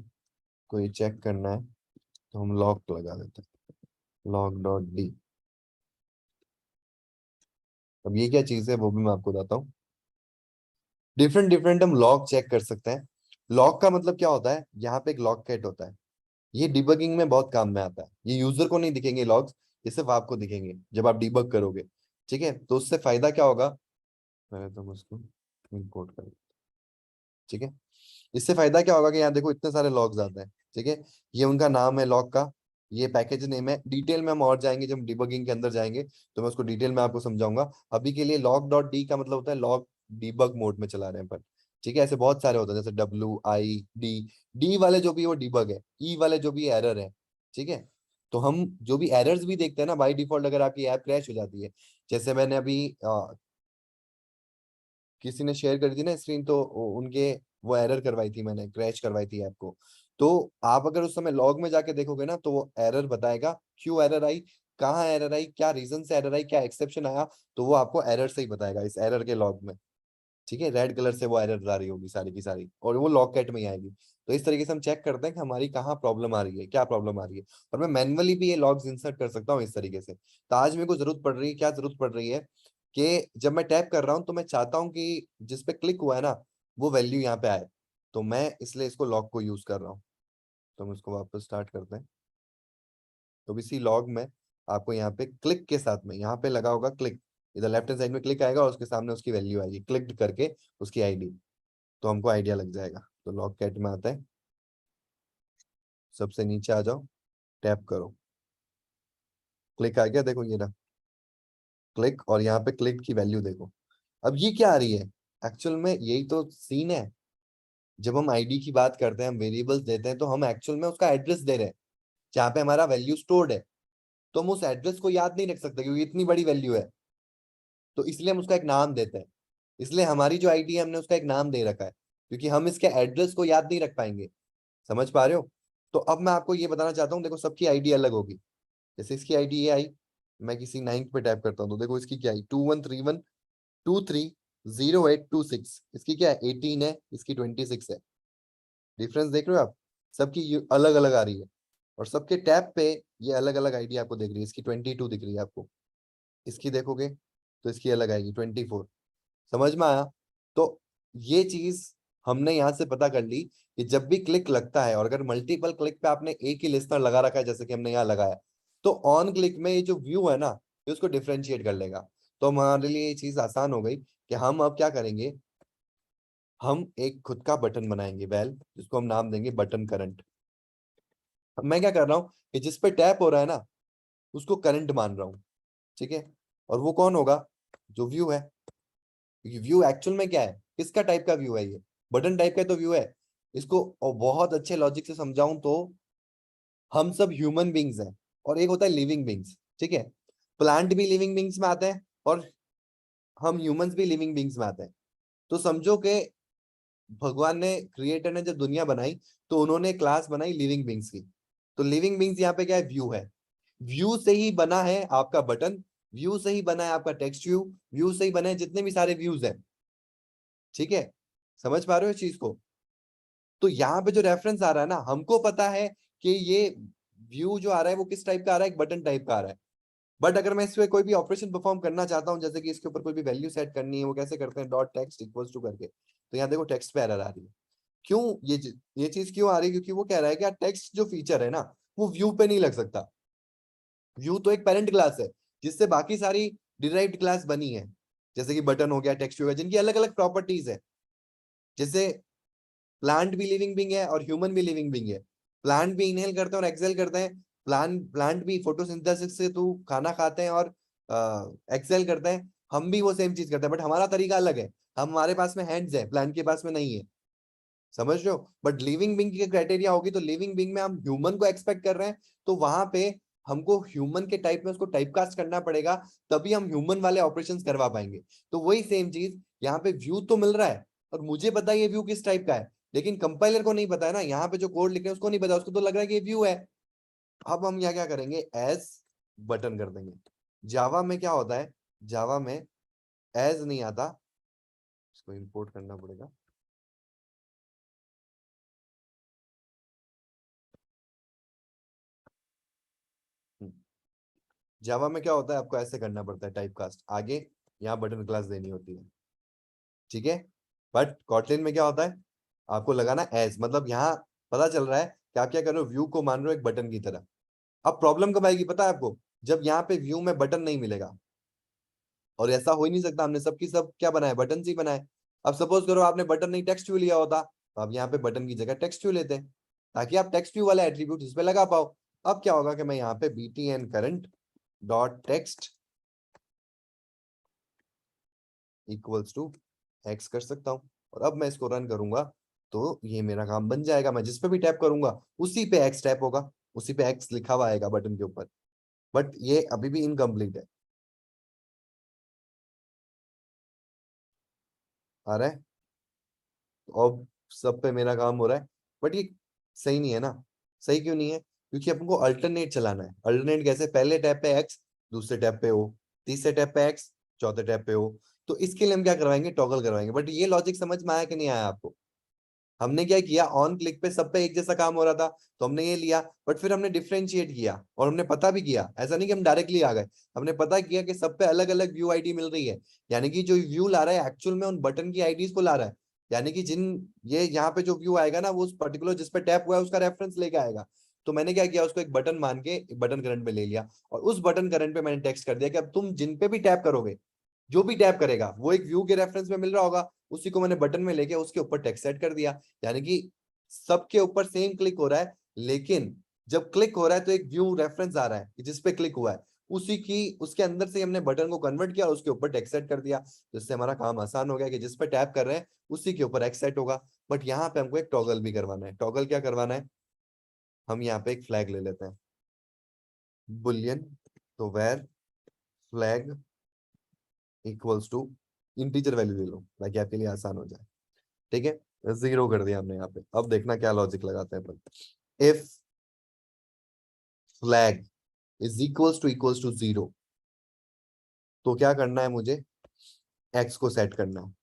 को ये चेक करना है तो हम लॉक लगा देते हैं, लॉक डॉट डी। अब ये क्या चीज है वो भी मैं आपको बताता हूँ। डिफरेंट डिफरेंट हम लॉक चेक कर सकते हैं। लॉक का मतलब क्या होता है, यहाँ पे एक लॉक कैट होता है, ये डिबगिंग में बहुत काम में आता है। ये यूजर को नहीं दिखेंगे लॉग्स, ये सिर्फ आपको दिखेंगे जब आप डिबग करोगे, ठीक है। तो उससे फायदा क्या होगा, पहले तो हम उसको इंपोर्ट करें, ठीक है। इससे फायदा क्या होगा कि यहाँ देखो इतने सारे लॉग्स आते हैं, ठीक है। ये उनका नाम है लॉग का, ये पैकेज नेम है। डिटेल में हम और जाएंगे, जब डिबगिंग के अंदर जाएंगे तो मैं उसको डिटेल में आपको समझाऊंगा। अभी के लिए लॉग डॉट डी का मतलब होता है लॉग डिबग मोड में चला रहे हैं पर, ठीक है। ऐसे बहुत सारे होते हैं जैसे WID, डी वाले जो भी वो डिबग है, ई वाले जो भी एरर है, ठीक है। तो हम जो भी एरर्स भी देखते हैं ना बाय डिफॉल्ट, अगर आपकी ऐप क्रैश हो जाती है, जैसे मैंने अभी किसी ने शेयर कर दी ना स्क्रीन, तो उनके वो एरर करवाई थी, मैंने क्रैश करवाई थी ऐप को। तो आप अगर उस समय लॉग में जाके देखोगे ना, तो वो एरर बताएगा क्यों एरर आई, कहाँ एरर आई, क्या रीजन से एरर आई, क्या एक्सेप्शन आया, तो वो आपको एरर से ही बताएगा इस एरर के लॉग में। ठीक है, रेड कलर से वो एरर आ रही होगी सारी की सारी, और वो लॉग कैट में ही आएगी। तो इस तरीके से हम चेक करते हैं कि हमारी कहाँ प्रॉब्लम आ रही है, क्या प्रॉब्लम आ रही है, और मैं मैन्युअली भी ये लॉग्स इंसर्ट कर सकता हूँ इस तरीके से। तो आज मेरे को जरूरत पड़ रही है, क्या जरूरत पड़ रही है कि जब मैं टैप कर रहा हूँ तो मैं चाहता हूँ कि जिस पे क्लिक हुआ है ना वो वैल्यू यहाँ पे आए, तो मैं इसलिए इसको लॉग को यूज कर रहा हूँ। तो हम इसको वापस स्टार्ट करते हैं। तो इसी लॉग में आपको यहाँ पे क्लिक के साथ में यहाँ पे लगा होगा क्लिक, इधर लेफ्ट हैंड साइड में क्लिक आएगा और उसके सामने उसकी वैल्यू आएगी, क्लिक करके उसकी आईडी, तो हमको आइडिया लग जाएगा। तो लॉग कैट में आता है, सबसे नीचे आ जाओ, टैप करो, क्लिक आ गया, देखो ये रहा क्लिक, और यहाँ पे क्लिक की वैल्यू देखो। अब ये क्या आ रही है, एक्चुअल में यही तो सीन है। जब हम आईडी की बात करते हैं, हम वेरिएबल्स देते हैं, तो हम एक्चुअल में उसका एड्रेस दे रहे हैं जहाँ पे हमारा वैल्यू स्टोर्ड है। तो हम उस एड्रेस को याद नहीं रख सकते क्योंकि इतनी बड़ी वैल्यू है, तो इसलिए हम उसका एक नाम देते हैं। इसलिए हमारी जो आईडी है हमने उसका एक नाम दे रखा है, क्योंकि हम इसके एड्रेस को याद नहीं रख पाएंगे। समझ पा रहे हो? तो अब मैं आपको ये बताना चाहता हूँ, देखो सबकी आईडी अलग होगी। जैसे इसकी आईडी ये आई, मैं किसी 9th पे टैप करता हूँ, तो देखो इसकी क्या आई, 2131230826। इसकी क्या है, 18 है, इसकी 26 है। डिफरेंस देख रहे हो आप, सबकी अलग अलग आ रही है, और सबके टैप पे ये अलग अलग आईडी आपको दिख रही है। इसकी 22 दिख रही है आपको, इसकी देखोगे तो इसकी अलग आएगी 24। समझ में आया? तो ये चीज हमने यहाँ से पता कर ली कि जब भी क्लिक लगता है, और अगर मल्टीपल क्लिक पे आपने एक ही लिस्नर लगा रखा है जैसे कि हमने यहाँ लगाया, तो ऑन क्लिक में ये जो व्यू है ना, ये उसको डिफरेंशिएट कर लेगा। तो हमारे लिए ये चीज आसान हो गई कि हम अब क्या करेंगे, हम एक खुद का बटन बनाएंगे बेल, जिसको हम नाम देंगे बटन करंट। मैं क्या कर रहा हूँ कि जिस पे टैप हो रहा है ना उसको करंट मान रहा हूँ। ठीक है, और वो कौन होगा, जो व्यू है। क्योंकि व्यू एक्चुअल में क्या है, किसका टाइप का व्यू है, ये बटन टाइप का तो व्यू है। इसको और बहुत अच्छे लॉजिक से समझाऊं तो, हम सब ह्यूमन बींग्स हैं और एक होता है लिविंग बींग्स। ठीक है, प्लांट भी लिविंग बींग्स में आते हैं और हम ह्यूमंस भी लिविंग बींग्स में आते हैं। तो समझो कि भगवान ने, क्रिएटर ने जब दुनिया बनाई तो उन्होंने क्लास बनाई लिविंग बींग्स की। तो लिविंग बींग्स यहाँ पे क्या है, व्यू है। व्यू से ही बना है आपका बटन, व्यू से ही बना है आपका टेक्स्ट व्यू, व्यू से ही बने जितने भी सारे व्यूज हैं। ठीक है, समझ पा रहे हो इस चीज को? तो यहाँ पे जो रेफरेंस आ रहा है ना, हमको पता है कि ये व्यू जो आ रहा है वो किस टाइप का आ रहा है, एक बटन टाइप का आ रहा है। बट अगर मैं इसमें कोई भी ऑपरेशन परफॉर्म करना चाहता हूँ, जैसे कि इसके ऊपर कोई भी वैल्यू सेट करनी है, वो कैसे करते हैं, डॉट टेक्स्ट इक्वल्स टू करके। तो यहाँ देखो टेक्स्ट पे एरर आ रही है। क्यों ये चीज क्यों आ रही है? क्योंकि वो कह रहा है कि टेक्स्ट जो फीचर है ना वो व्यू पे नहीं लग सकता। व्यू तो एक पेरेंट क्लास है जिससे बाकी सारी डिराइव्ड क्लास बनी है, जैसे कि बटन हो गया, टेक्स्ट हो गया, जिनकी अलग अलग प्रॉपर्टीज है। जैसे प्लांट भी लिविंग बीइंग है और ह्यूमन भी लिविंग बीइंग है। प्लांट भी इनहेल करते हैं और एक्सेल करते हैं, प्लांट भी फोटोसिंथेसिस से तो खाना खाते हैं और एक्सेल करते हैं। हम भी वो सेम चीज करते हैं, बट हमारा तरीका अलग है। हमारे पास में हैंड्स है, प्लांट के पास में नहीं है। समझ रहे हो? बट लिविंग बीइंग की क्राइटेरिया होगी, तो लिविंग बीइंग में हम ह्यूमन को एक्सपेक्ट कर रहे हैं, तो वहां पे हमको ह्यूमन के टाइप में उसको टाइपकास्ट करना पड़ेगा, तभी हम ह्यूमन वाले ऑपरेशंस करवा पाएंगे। तो वही सेम चीज यहाँ पे व्यू तो मिल रहा है, और मुझे पता है ये व्यू किस टाइप का है, लेकिन कंपाइलर को नहीं पता है ना, यहाँ पे जो कोड लिखे हैं उसको नहीं पता, उसको तो लग रहा है कि ये व्यू है। अब हम यहाँ क्या करेंगे, एज बटन कर देंगे। जावा में क्या होता है, जावा में एज नहीं आता, इसको इंपोर्ट करना पड़ेगा। जावा में क्या होता है, आपको ऐसे करना पड़ता है टाइपकास्ट, आगे यहाँ बटन क्लास देनी होती है। ठीक है, बट कॉटलिन में क्या होता है, आपको लगाना एज, मतलब यहाँ पता चल रहा है कि आप क्या कर रहे हो, व्यू को मान रहे हो एक बटन की तरह। अब प्रॉब्लम कब आएगी पता है आपको, जब यहाँ पे व्यू में बटन नहीं मिलेगा। और ऐसा हो ही नहीं सकता, हमने सबकी सब क्या बनाया, बटन ही बनाए। अब सपोज करो आपने बटन नहीं टेक्स्ट व्यू लिया होता, तो आप यहाँ पे बटन की जगह टेक्स्ट व्यू लेते, ताकि आप टेक्स्ट व्यू वाला एट्रीब्यूट इस पे लगा पाओ। अब क्या होगा कि मैं यहाँ पे btn current dot text equals to X कर सकता हूँ, और अब मैं इसको रन करूंगा तो ये मेरा काम बन जाएगा। मैं जिस पे भी टैप करूंगा उसी पे एक्स टैप होगा। उसी पे एक्स लिखा हुआ आएगा बटन के ऊपर, बट ये अभी भी इनकम्प्लीट है। आ रहा है? तो अब सब पे मेरा काम हो रहा है, बट ये सही नहीं है ना। सही क्यों नहीं है? क्योंकि अपन को अल्टरनेट चलाना है। अल्टरनेट कैसे? पहले टैब पे एक्स, दूसरे टैब पे ओ, तीसरे टैब पे एक्स, चौथे टैब पे ओ। तो इसके लिए हम क्या करवाएंगे? टॉगल करवाएंगे। बट ये लॉजिक समझ में आया कि नहीं आया आपको? हमने क्या किया, ऑन क्लिक पे सब पे एक जैसा काम हो रहा था तो हमने ये लिया, बट फिर हमने डिफरेंशिएट किया और हमने पता भी किया, ऐसा नहीं कि हम डायरेक्टली आ गए, हमने पता किया कि सब पे अलग अलग व्यू आईडी मिल रही है। यानी कि जो व्यू ला रहा है एक्चुअल में उन बटन की आईडीज को ला रहा है। यानी कि जिन ये यहाँ पे जो व्यू आएगा ना, वो उस पर्टिकुलर जिस पे टैप हुआ है उसका रेफरेंस लेके आएगा। तो मैंने क्या किया, उसको एक बटन मान के एक बटन करंट में ले लिया, और उस बटन करंट पे मैंने टेक्स्ट कर दिया कि अब तुम जिन पे भी टैप करोगे, जो भी टैप करेगा वो एक व्यू के रेफरेंस में मिल रहा होगा, उसी को मैंने बटन में लेके उसके ऊपर टेक्स्ट सेट कर दिया। यानी कि सबके ऊपर सेम क्लिक हो रहा है, लेकिन जब क्लिक हो रहा है तो एक व्यू रेफरेंस आ रहा है कि जिस पे क्लिक हुआ है, उसी की उसके अंदर से हमने बटन को कन्वर्ट किया और उसके ऊपर टेक्स्ट सेट कर दिया, जिससे हमारा काम आसान हो गया कि जिस पे टैप कर रहे हैं उसी के ऊपर एक्स सेट होगा। बट यहाँ पे हमको एक टॉगल भी करवाना है। टॉगल क्या करवाना है? हम यहाँ पे एक फ्लैग ले लेते हैं, बुलियन, तो var flag equals to integer value ले लो ताकि आपके लिए आसान हो जाए। ठीक है, 0 कर दिया हमने यहाँ पे। अब देखना क्या लॉजिक लगाते हैं अपन। If flag is equals to 0, तो क्या करना है मुझे? एक्स को सेट करना है,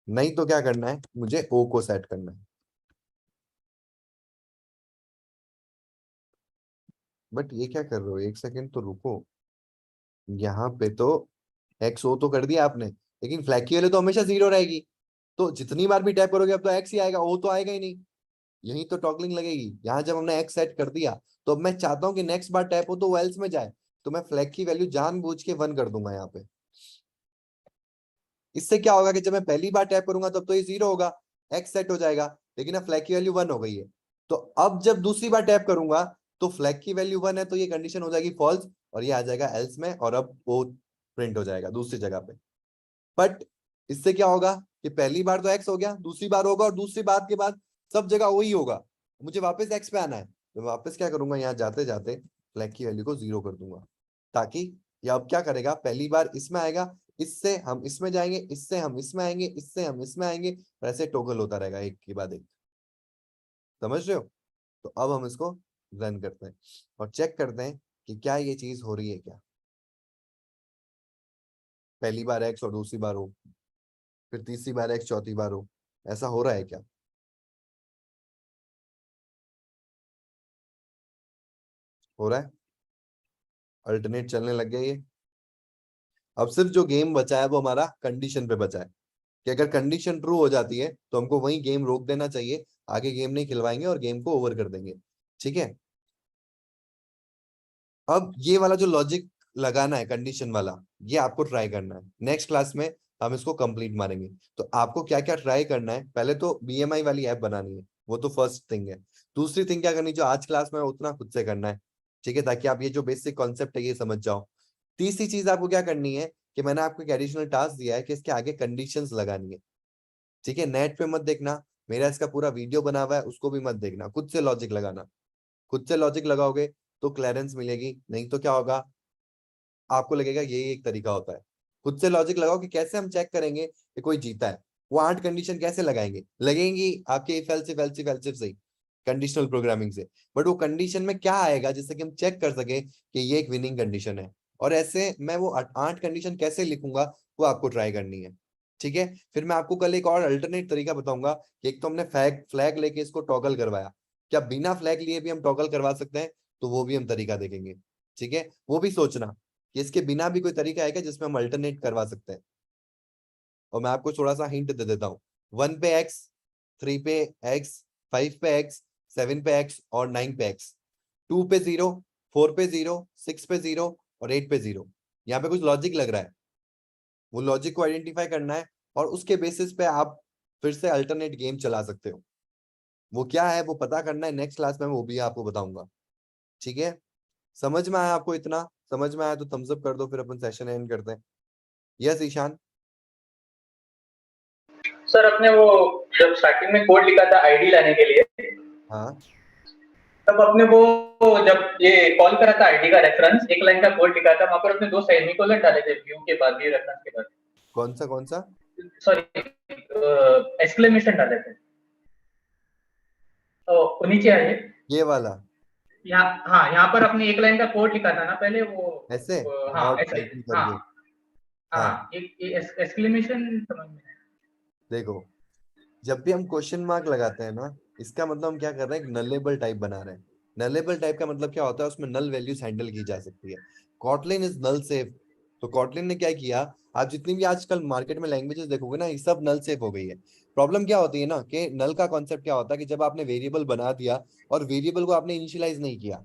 नहीं तो क्या करना है? मुझे ओ को सेट करना है। बट ये क्या कर रहे हो? एक सेकेंड तो रुको। यहाँ पे तो एक्स ओ तो कर दिया आपने, लेकिन फ्लैग की वैल्यू तो हमेशा 0 रहेगी। तो जितनी बार भी टैप करोगे अब तो एक्स ही आएगा, ओ तो आएगा ही नहीं। यही तो टॉगलिंग लगेगी। यहाँ जब हमने एक्स सेट कर दिया तो अब मैं चाहता हूँ कि नेक्स्ट बार टैप हो तो वो एल्स में जाए, तो मैं फ्लैग की वैल्यू जानबूझ के 1 कर दूंगा यहाँ पे। इससे क्या होगा कि जब मैं पहली बार टैप करूंगा तब तो ये 0 होगा, एक्स सेट हो जाएगा, लेकिन अब फ्लैग की वैल्यू 1 हो गई है। तो अब जब दूसरी बार टैप करूंगा तो फ्लैग की वैल्यू 1 है तो ये कंडीशन हो जाएगी फॉल्स, और ये आ जाएगा एल्स में, और अब वो प्रिंट हो जाएगा दूसरी जगह पे। बट इससे क्या होगा कि पहली बार तो एक्स हो गया, दूसरी बार होगा, और दूसरी बार के बाद सब जगह वही होगा, मुझे वापस एक्स पे आना है, तो मैं वापस क्या करूंगा, यहाँ जाते जाते फ्लैग की वैल्यू को 0 कर दूंगा, ताकि ये अब क्या करेगा, पहली बार इसमें आएगा, इससे हम इसमें जाएंगे, इससे हम इसमें आएंगे, इससे हम इसमें आएंगे, और ऐसे टोगल होता रहेगा एक के बाद एक। समझ रहे हो? तो अब हम इसको रन करते हैं और चेक करते हैं कि क्या ये चीज हो रही है क्या। पहली बार एक्स और दूसरी बार हो, फिर तीसरी बार एक्स चौथी बार हो, ऐसा हो रहा है क्या? हो रहा है? अल्टरनेट चलने लग गया ये। अब सिर्फ जो गेम बचा है वो हमारा कंडीशन पे बचा है, कि अगर कंडीशन ट्रू हो जाती है तो हमको वही गेम रोक देना चाहिए, आगे गेम नहीं खिलवाएंगे और गेम को ओवर कर देंगे। ठीक है, अब ये वाला जो लॉजिक लगाना है कंडीशन वाला, ये आपको ट्राई करना है। नेक्स्ट क्लास में हम इसको कंप्लीट मारेंगे। तो आपको क्या क्या ट्राई करना है, पहले तो बीएमआई वाली ऐप बनानी है, वो तो फर्स्ट थिंग है। दूसरी थिंग क्या करनी, जो आज क्लास में उतना खुद से करना है, ठीक है, ताकि आप ये जो बेसिक कॉन्सेप्ट है ये समझ जाओ। तीसरी चीज आपको क्या करनी है कि मैंने आपको एक एडिशनल टास्क दिया है कि इसके आगे कंडीशंस लगानी है। ठीक है, नेट पे मत देखना, मेरा इसका पूरा वीडियो बना हुआ है, उसको भी मत देखना, खुद से लॉजिक लगाना। खुद से लॉजिक लगाओगे तो क्लियरेंस मिलेगी, नहीं तो क्या होगा, आपको लगेगा यही एक तरीका होता है। खुद से लॉजिक लगाओ कि कैसे हम चेक करेंगे कि कोई जीता है। वो 8 कंडीशन कैसे लगाएंगे, लगेंगी आपके इफ एल्स इफ से, कंडीशनल प्रोग्रामिंग से। बट वो कंडीशन में क्या आएगा जिससे कि हम चेक कर सके कि ये एक विनिंग कंडीशन है। और ऐसे मैं वो 8 कंडीशन कैसे लिखूंगा वो आपको ट्राई करनी है। ठीक है, फिर मैं आपको कल एक और अल्टरनेट तरीका बताऊंगा कि एक तो हमने फ्लैग लेके इसको टॉगल करवाया, क्या बिना फ्लैग लिए भी हम टॉगल करवा सकते हैं? तो वो भी हम तरीका देखेंगे। ठीक है, वो भी सोचना कि इसके बिना भी कोई तरीका है क्या जिसमें हम अल्टरनेट करवा सकते हैं। और मैं आपको थोड़ा सा हिंट दे देता हूँ, 1 पे एक्स, 3 पे एक्स, 5 पे एक्स, 7 पे एक्स और 9 पे एक्स, 2 पे 0, 4 पे 0, 6 पे 0 और 8 पे 0। यहाँ पे कुछ लॉजिक लग रहा है, वो लॉजिक को आइडेंटिफाई करना है और उसके बेसिस पे आप फिर से अल्टरनेट गेम चला सकते हो। वो क्या है वो पता करना है, नेक्स्ट क्लास में वो भी आपको बताऊंगा। ठीक है, समझ में आया आपको? इतना समझ में आया तो थम्स अप कर दो, फिर अपन सेशन एंड करते हैं। यस ईशान? सर अपने वो जब स्टार्टिंग में कोड लिखा था आईडी लाने के लिए, हाँ, तब अपने वो जब ये कॉल करा था आईडी का रेफरेंस, एक लाइन का कोड लिखा था, वहां पर उसने 2 सेमीकोलन डाले थे व्यू के बाद, व्यू रेफरेंस के बाद, कौन सा सॉरी एक्सक्लेमेशन डाले थे। तो नीचे आइए, ये वाला यहाँ, हाँ यहाँ पर अपने एक लाइन का कोड लिखा था ना पहले वो, ऐसे हाँ नॉट ऐसे, टाइपिंग करके। हाँ हाँ, एक एक्सक्लेमेशन समझ में आया। देखो जब भी हम क्वेश्चन मार्क लगाते हैं ना, इसका मतलब हम क्या कर रहे हैं, एक नलेबल टाइप बना रहे हैं। नलेबल टाइप का मतलब क्या होता है, उसमें नल वैल्यूज हैंडल की जा सकती है। Kotlin is null safe. तो कॉटलिन ने क्या किया, आप जितनी भी आजकल मार्केट में लैंग्वेजेस देखोगे ना, ये सब नल सेफ हो गई है। प्रॉब्लम क्या होती है ना, कि नल का कॉन्सेप्ट क्या होता है कि जब आपने वेरिएबल बना दिया और वेरिएबल को आपने इनिशियलाइज नहीं किया,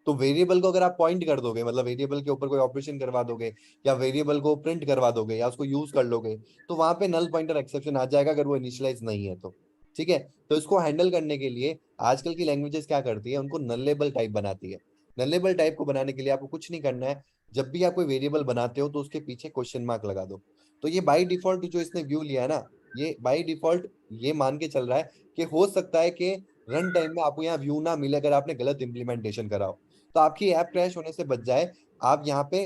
तो वेरिएबल को अगर आप पॉइंट कर दोगे, मतलब वेरिएबल के ऊपर कोई ऑपरेशन करवा दोगे या वेरिएबल को प्रिंट करवा दोगे या उसको यूज कर लोगे, तो वहां पे नल पॉइंटर एक्सेप्शन आ जाएगा अगर वो इनिशियलाइज नहीं है तो। ठीक है, तो इसको हैंडल करने के लिए आजकल की लैंग्वेजेस क्या करती है, उनको नलेबल टाइप बनाती है। नलेबल टाइप को बनाने के लिए आपको कुछ नहीं करना है, जब भी आप कोई वेरिएबल बनाते हो तो उसके पीछे क्वेश्चन मार्क लगा दो। तो ये बाय डिफॉल्ट जो इसने व्यू लिया है ना, ये बाय डिफॉल्ट ये मान के चल रहा है कि हो सकता है कि रन टाइम में आपको यहाँ व्यू ना मिले अगर आपने गलत इंप्लीमेंटेशन करा हो, तो आपकी ऐप क्रैश होने से बच जाए। आप यहाँ पे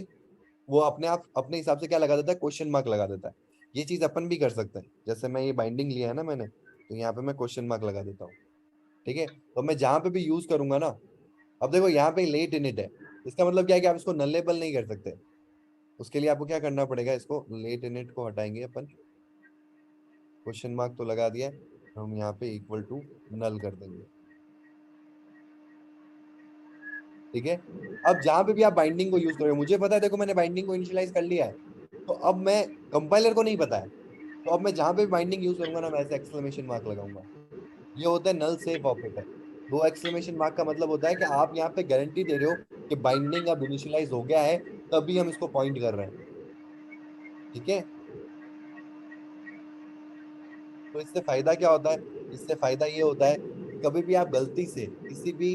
वो अपने आप अपने हिसाब से क्या लगा देता है, क्वेश्चन मार्क लगा देता है। ये चीज अपन भी कर सकते हैं, जैसे मैं ये बाइंडिंग लिया है ना मैंने, तो यहाँ पे मैं क्वेश्चन मार्क लगा देता हूँ। ठीक है, तो मैं जहां पे भी यूज करूंगा ना, अब देखो यहाँ पे लेट इनिट है, इसका मतलब क्या है कि आप इसको नलेबल नहीं कर सकते। उसके लिए आपको क्या करना पड़ेगा, इसको लेट इनिट को हटाएंगे अपन, क्वेश्चन मार्क तो लगा दिया है, हम यहाँ पे इक्वल टू नल कर देंगे। ठीक है, अब जहां पे भी आप बाइंडिंग को यूज करोगे, मुझे पता है देखो मैंने बाइंडिंग को इनिशियलाइज कर लिया है, तो अब मैं कंपाइलर को नहीं पता है, तो अब मैं जहां पे भी बाइंडिंग यूज करूंगा ना, मैं ऐसे एक्सक्लेमेशन मार्क लगाऊंगा। ये होता है नल सेफ ऑपरेटर। दो एक्सक्लेमेशन मार्क का मतलब होता है कि आप यहाँ पे गारंटी दे रहे हो कि बाइंडिंग अब इनिशियलाइज हो गया है, तभी हम इसको पॉइंट कर रहे हैं। ठीक है, तो इससे फायदा क्या होता है, इससे फायदा ये होता है कि कभी भी आप गलती से किसी भी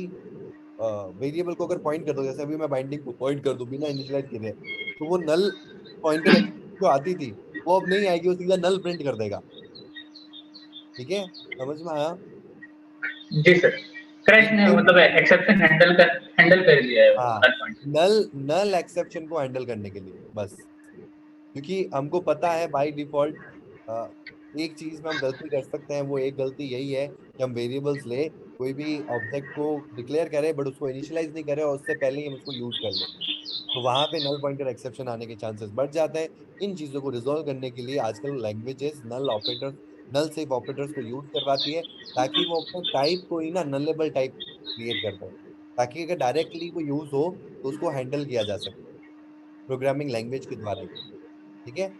वेरिएबल को अगर पॉइंट कर दो, जैसे अभी मैं बाइंडिंग को पॉइंट कर दूं बिना इनिशियलाइज किए, तो वो नल पॉइंटर जो आती थी वो अब नहीं आएगी, वो सीधा नल प्रिंट कर देगा। ठीक है, समझ में आया? जी सर, क्रैश ने ये मतलब एक्सेप्शन हैंडल कर लिया है वो हाँ, नल पॉइंट। नल नल एक्सेप्शन को हैंडल करने के लिए बस, क्योंकि हमको पता है बाय डिफॉल्ट एक चीज में हम गलती कर सकते हैं, वो एक गलती यही है कि हम वेरिएबल्स ले, कोई भी ऑब्जेक्ट को डिक्लेयर करें बट उसको इनिशियलाइज नहीं करें और उससे पहले ही हम उसको यूज कर लें, तो वहां पे नल पॉइंटर एक्सेप्शन आने के चांसेस बढ़ जाते हैं। इन चीजों को रिजॉल्व करने के लिए आजकल लैंग्वेजेस नल ऑपरेटर्स, नल सेफ ऑपरेटर्स को यूज करवाती है, ताकि वो अपने टाइप को ही ना नलेबल टाइप क्रिएट करते हैं, ताकि अगर डायरेक्टली वो यूज हो तो उसको हैंडल किया जा सके प्रोग्रामिंग लैंग्वेज के द्वारा ही। ठीक है,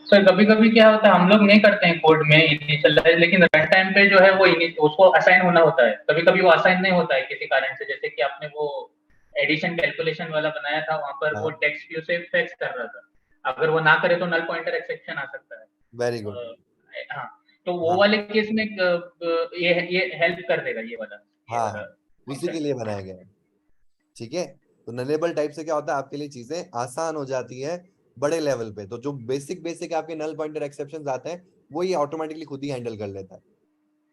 सर कभी कभी क्या होता है, हम लोग नहीं करते हैं कोड में इनिशियलाइज, लेकिन रन टाइम पे जो है वो उसको असाइन होना होता है, कभी कभी वो असाइन नहीं होता है किसी कारण से, जैसे कि आपने वो एडिशन कैलकुलेशन वाला बनाया था, वहां पर वो हाँ, टेक्स्ट व्यू से फेच कर रहा था, अगर वो ना करे तो नल पॉइंटर एक्सेप्शन आ सकता है। Very good. हाँ, तो वो हाँ वाले केस में ये हेल्प कर देगा ये वाला, ये वाला हाँ, उसी के फंक्शन। लिए बनाया गया है। ठीक है, तो नलेबल टाइप से क्या होता है, आपके लिए चीजें आसान हो जाती है बड़े लेवल पे। तो जो बेसिक बेसिक आपके नल पॉइंटर एक्सेप्शंस आते हैं वो ये ऑटोमेटिकली खुद ही हैंडल कर लेता है।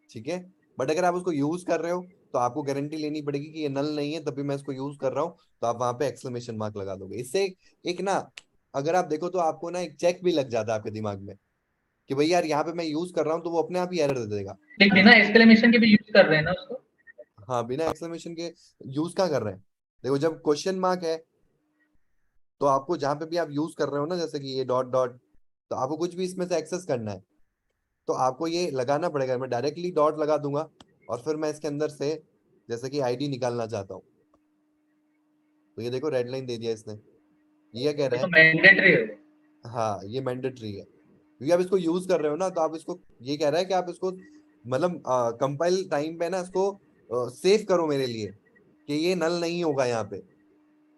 ठीक है, बट अगर आप उसको यूज कर रहे हो तो आपको गारंटी लेनी पड़ेगी कि ये नल नहीं है, तभी मैं इसको यूज कर रहा हूँ, तो आप वहां पे एक्सक्लेमेशन मार्क लगा दोगे। इससे एक ना, अगर आप देखो तो आपको ना एक चेक भी लग जाता है आपके दिमाग में कि भाई यार यहाँ पे मैं यूज कर रहा हूँ, तो वो अपने आप ही एरर दे देगा। लेकिन बिना एक्सक्लेमेशन के भी यूज कर रहे हैं ना उसको। हाँ, बिना एक्सक्लेमेशन के यूज क्या कर रहे हैं, देखो जब क्वेश्चन मार्क है तो आपको जहां पे भी आप यूज कर रहे हो ना, जैसे कि ये डॉट डॉट, तो आपको कुछ भी इसमें से एक्सेस करना है तो आपको ये लगाना पड़ेगा। मैं डायरेक्टली डॉट लगा दूंगा और फिर मैं इसके अंदर से जैसे कि आईडी निकालना चाहता हूँ, तो ये देखो रेड लाइन दे दिया इसने। ये कह ये रहे तो हैं, मैंडेटरी है। हाँ ये मैंडेटरी है, क्योंकि आप इसको यूज कर रहे हो ना, तो आप इसको, ये कह रहा है कि आप इसको मतलब कंपाइल टाइम पे ना इसको सेव करो मेरे लिए कि ये नल नहीं होगा यहाँ पे।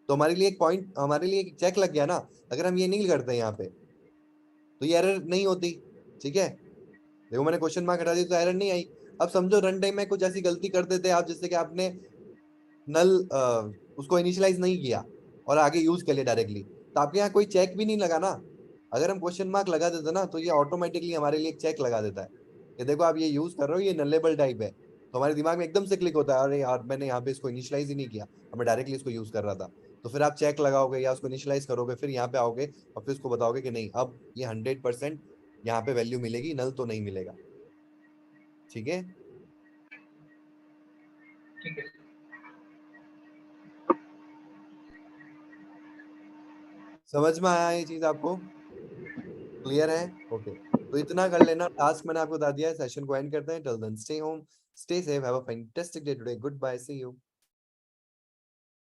तो हमारे लिए एक पॉइंट, हमारे लिए एक चेक लग गया ना, अगर हम ये नहीं करते यहाँ पे तो ये एरर नहीं होती। ठीक है, देखो मैंने क्वेश्चन मार्क हटा दिया तो एरर नहीं आई। अब समझो रन टाइम में कुछ ऐसी गलती कर देते आप, जैसे कि आपने नल उसको इनिशियलाइज नहीं किया और आगे यूज कर लिया डायरेक्टली, तो आपके यहाँ कोई चेक भी नहीं लगा ना। अगर हम क्वेश्चन मार्क लगा देते ना, तो ये ऑटोमेटिकली हमारे लिए एक चेक लगा देता है कि देखो आप ये यूज कर रहे हो, ये नलेबल टाइप है, तो हमारे दिमाग में एकदम से क्लिक होता है, अरे यार मैंने यहाँ पे इसको इनिशियलाइज ही नहीं किया और मैं डायरेक्टली इसको यूज कर रहा था। तो फिर आप चेक लगाओगे या उसको इनिशियलाइज करोगे, फिर यहाँ पे आओगे और फिर उसको बताओगे कि नहीं अब ये 100% यहाँ पे वैल्यू मिलेगी, नल तो नहीं मिलेगा। ठीक है, ठीक है। समझ में आया ये चीज आपको? क्लियर है? ओके, तो इतना कर लेना, टास्क मैंने आपको बता दिया है। सेशन को एंड करते हैं। Till then stay home, stay safe, have a fantastic day today, goodbye, see you.